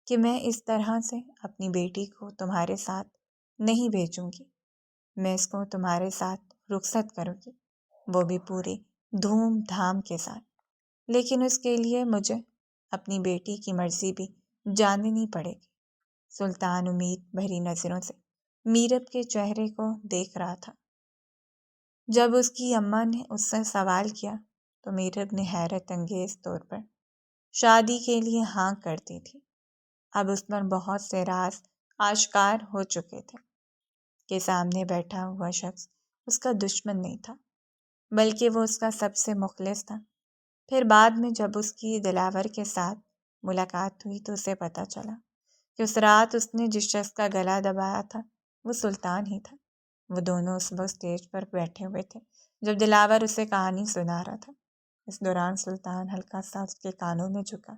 کہ میں اس طرح سے اپنی بیٹی کو تمہارے ساتھ نہیں بھیجوں گی، میں اس کو تمہارے ساتھ رخصت کروں گی، وہ بھی پورے دھوم دھام کے ساتھ۔ لیکن اس کے لیے مجھے اپنی بیٹی کی مرضی بھی جاننی پڑے گی۔ سلطان امید بھری نظروں سے میرب کے چہرے کو دیکھ رہا تھا۔ جب اس کی اماں نے اس سے سوال کیا تو میرب نے حیرت انگیز طور پر شادی کے لیے ہاں کر دی تھی۔ اب اس پر بہت سے راز آشکار ہو چکے تھے کہ سامنے بیٹھا ہوا شخص اس کا دشمن نہیں تھا، بلکہ وہ اس کا سب سے مخلص تھا۔ پھر بعد میں جب اس کی دلاور کے ساتھ ملاقات ہوئی تو اسے پتہ چلا کہ اس رات اس نے جس شخص کا گلا دبایا تھا وہ سلطان ہی تھا۔ وہ دونوں اس وقت اسٹیج پر بیٹھے ہوئے تھے جب دلاور اسے کہانی سنا رہا تھا۔ اس دوران سلطان ہلکا سا اس کے کانوں میں جھکا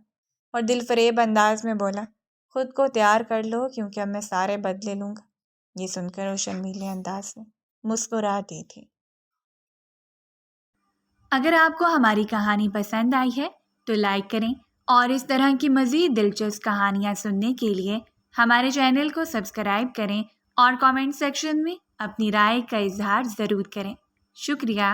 اور دل فریب انداز میں بولا، خود کو تیار کر لو کیونکہ اب میں سارے بدلے لوں گا۔ یہ سن کر وہ شرمیلے انداز میں مسکرا دی تھی۔ اگر آپ کو ہماری کہانی پسند آئی ہے تو لائک کریں اور اس طرح کی مزید دلچسپ کہانیاں سننے کے لیے ہمارے چینل کو سبسکرائب کریں اور کامنٹ سیکشن میں اپنی رائے کا اظہار ضرور کریں۔ شکریہ۔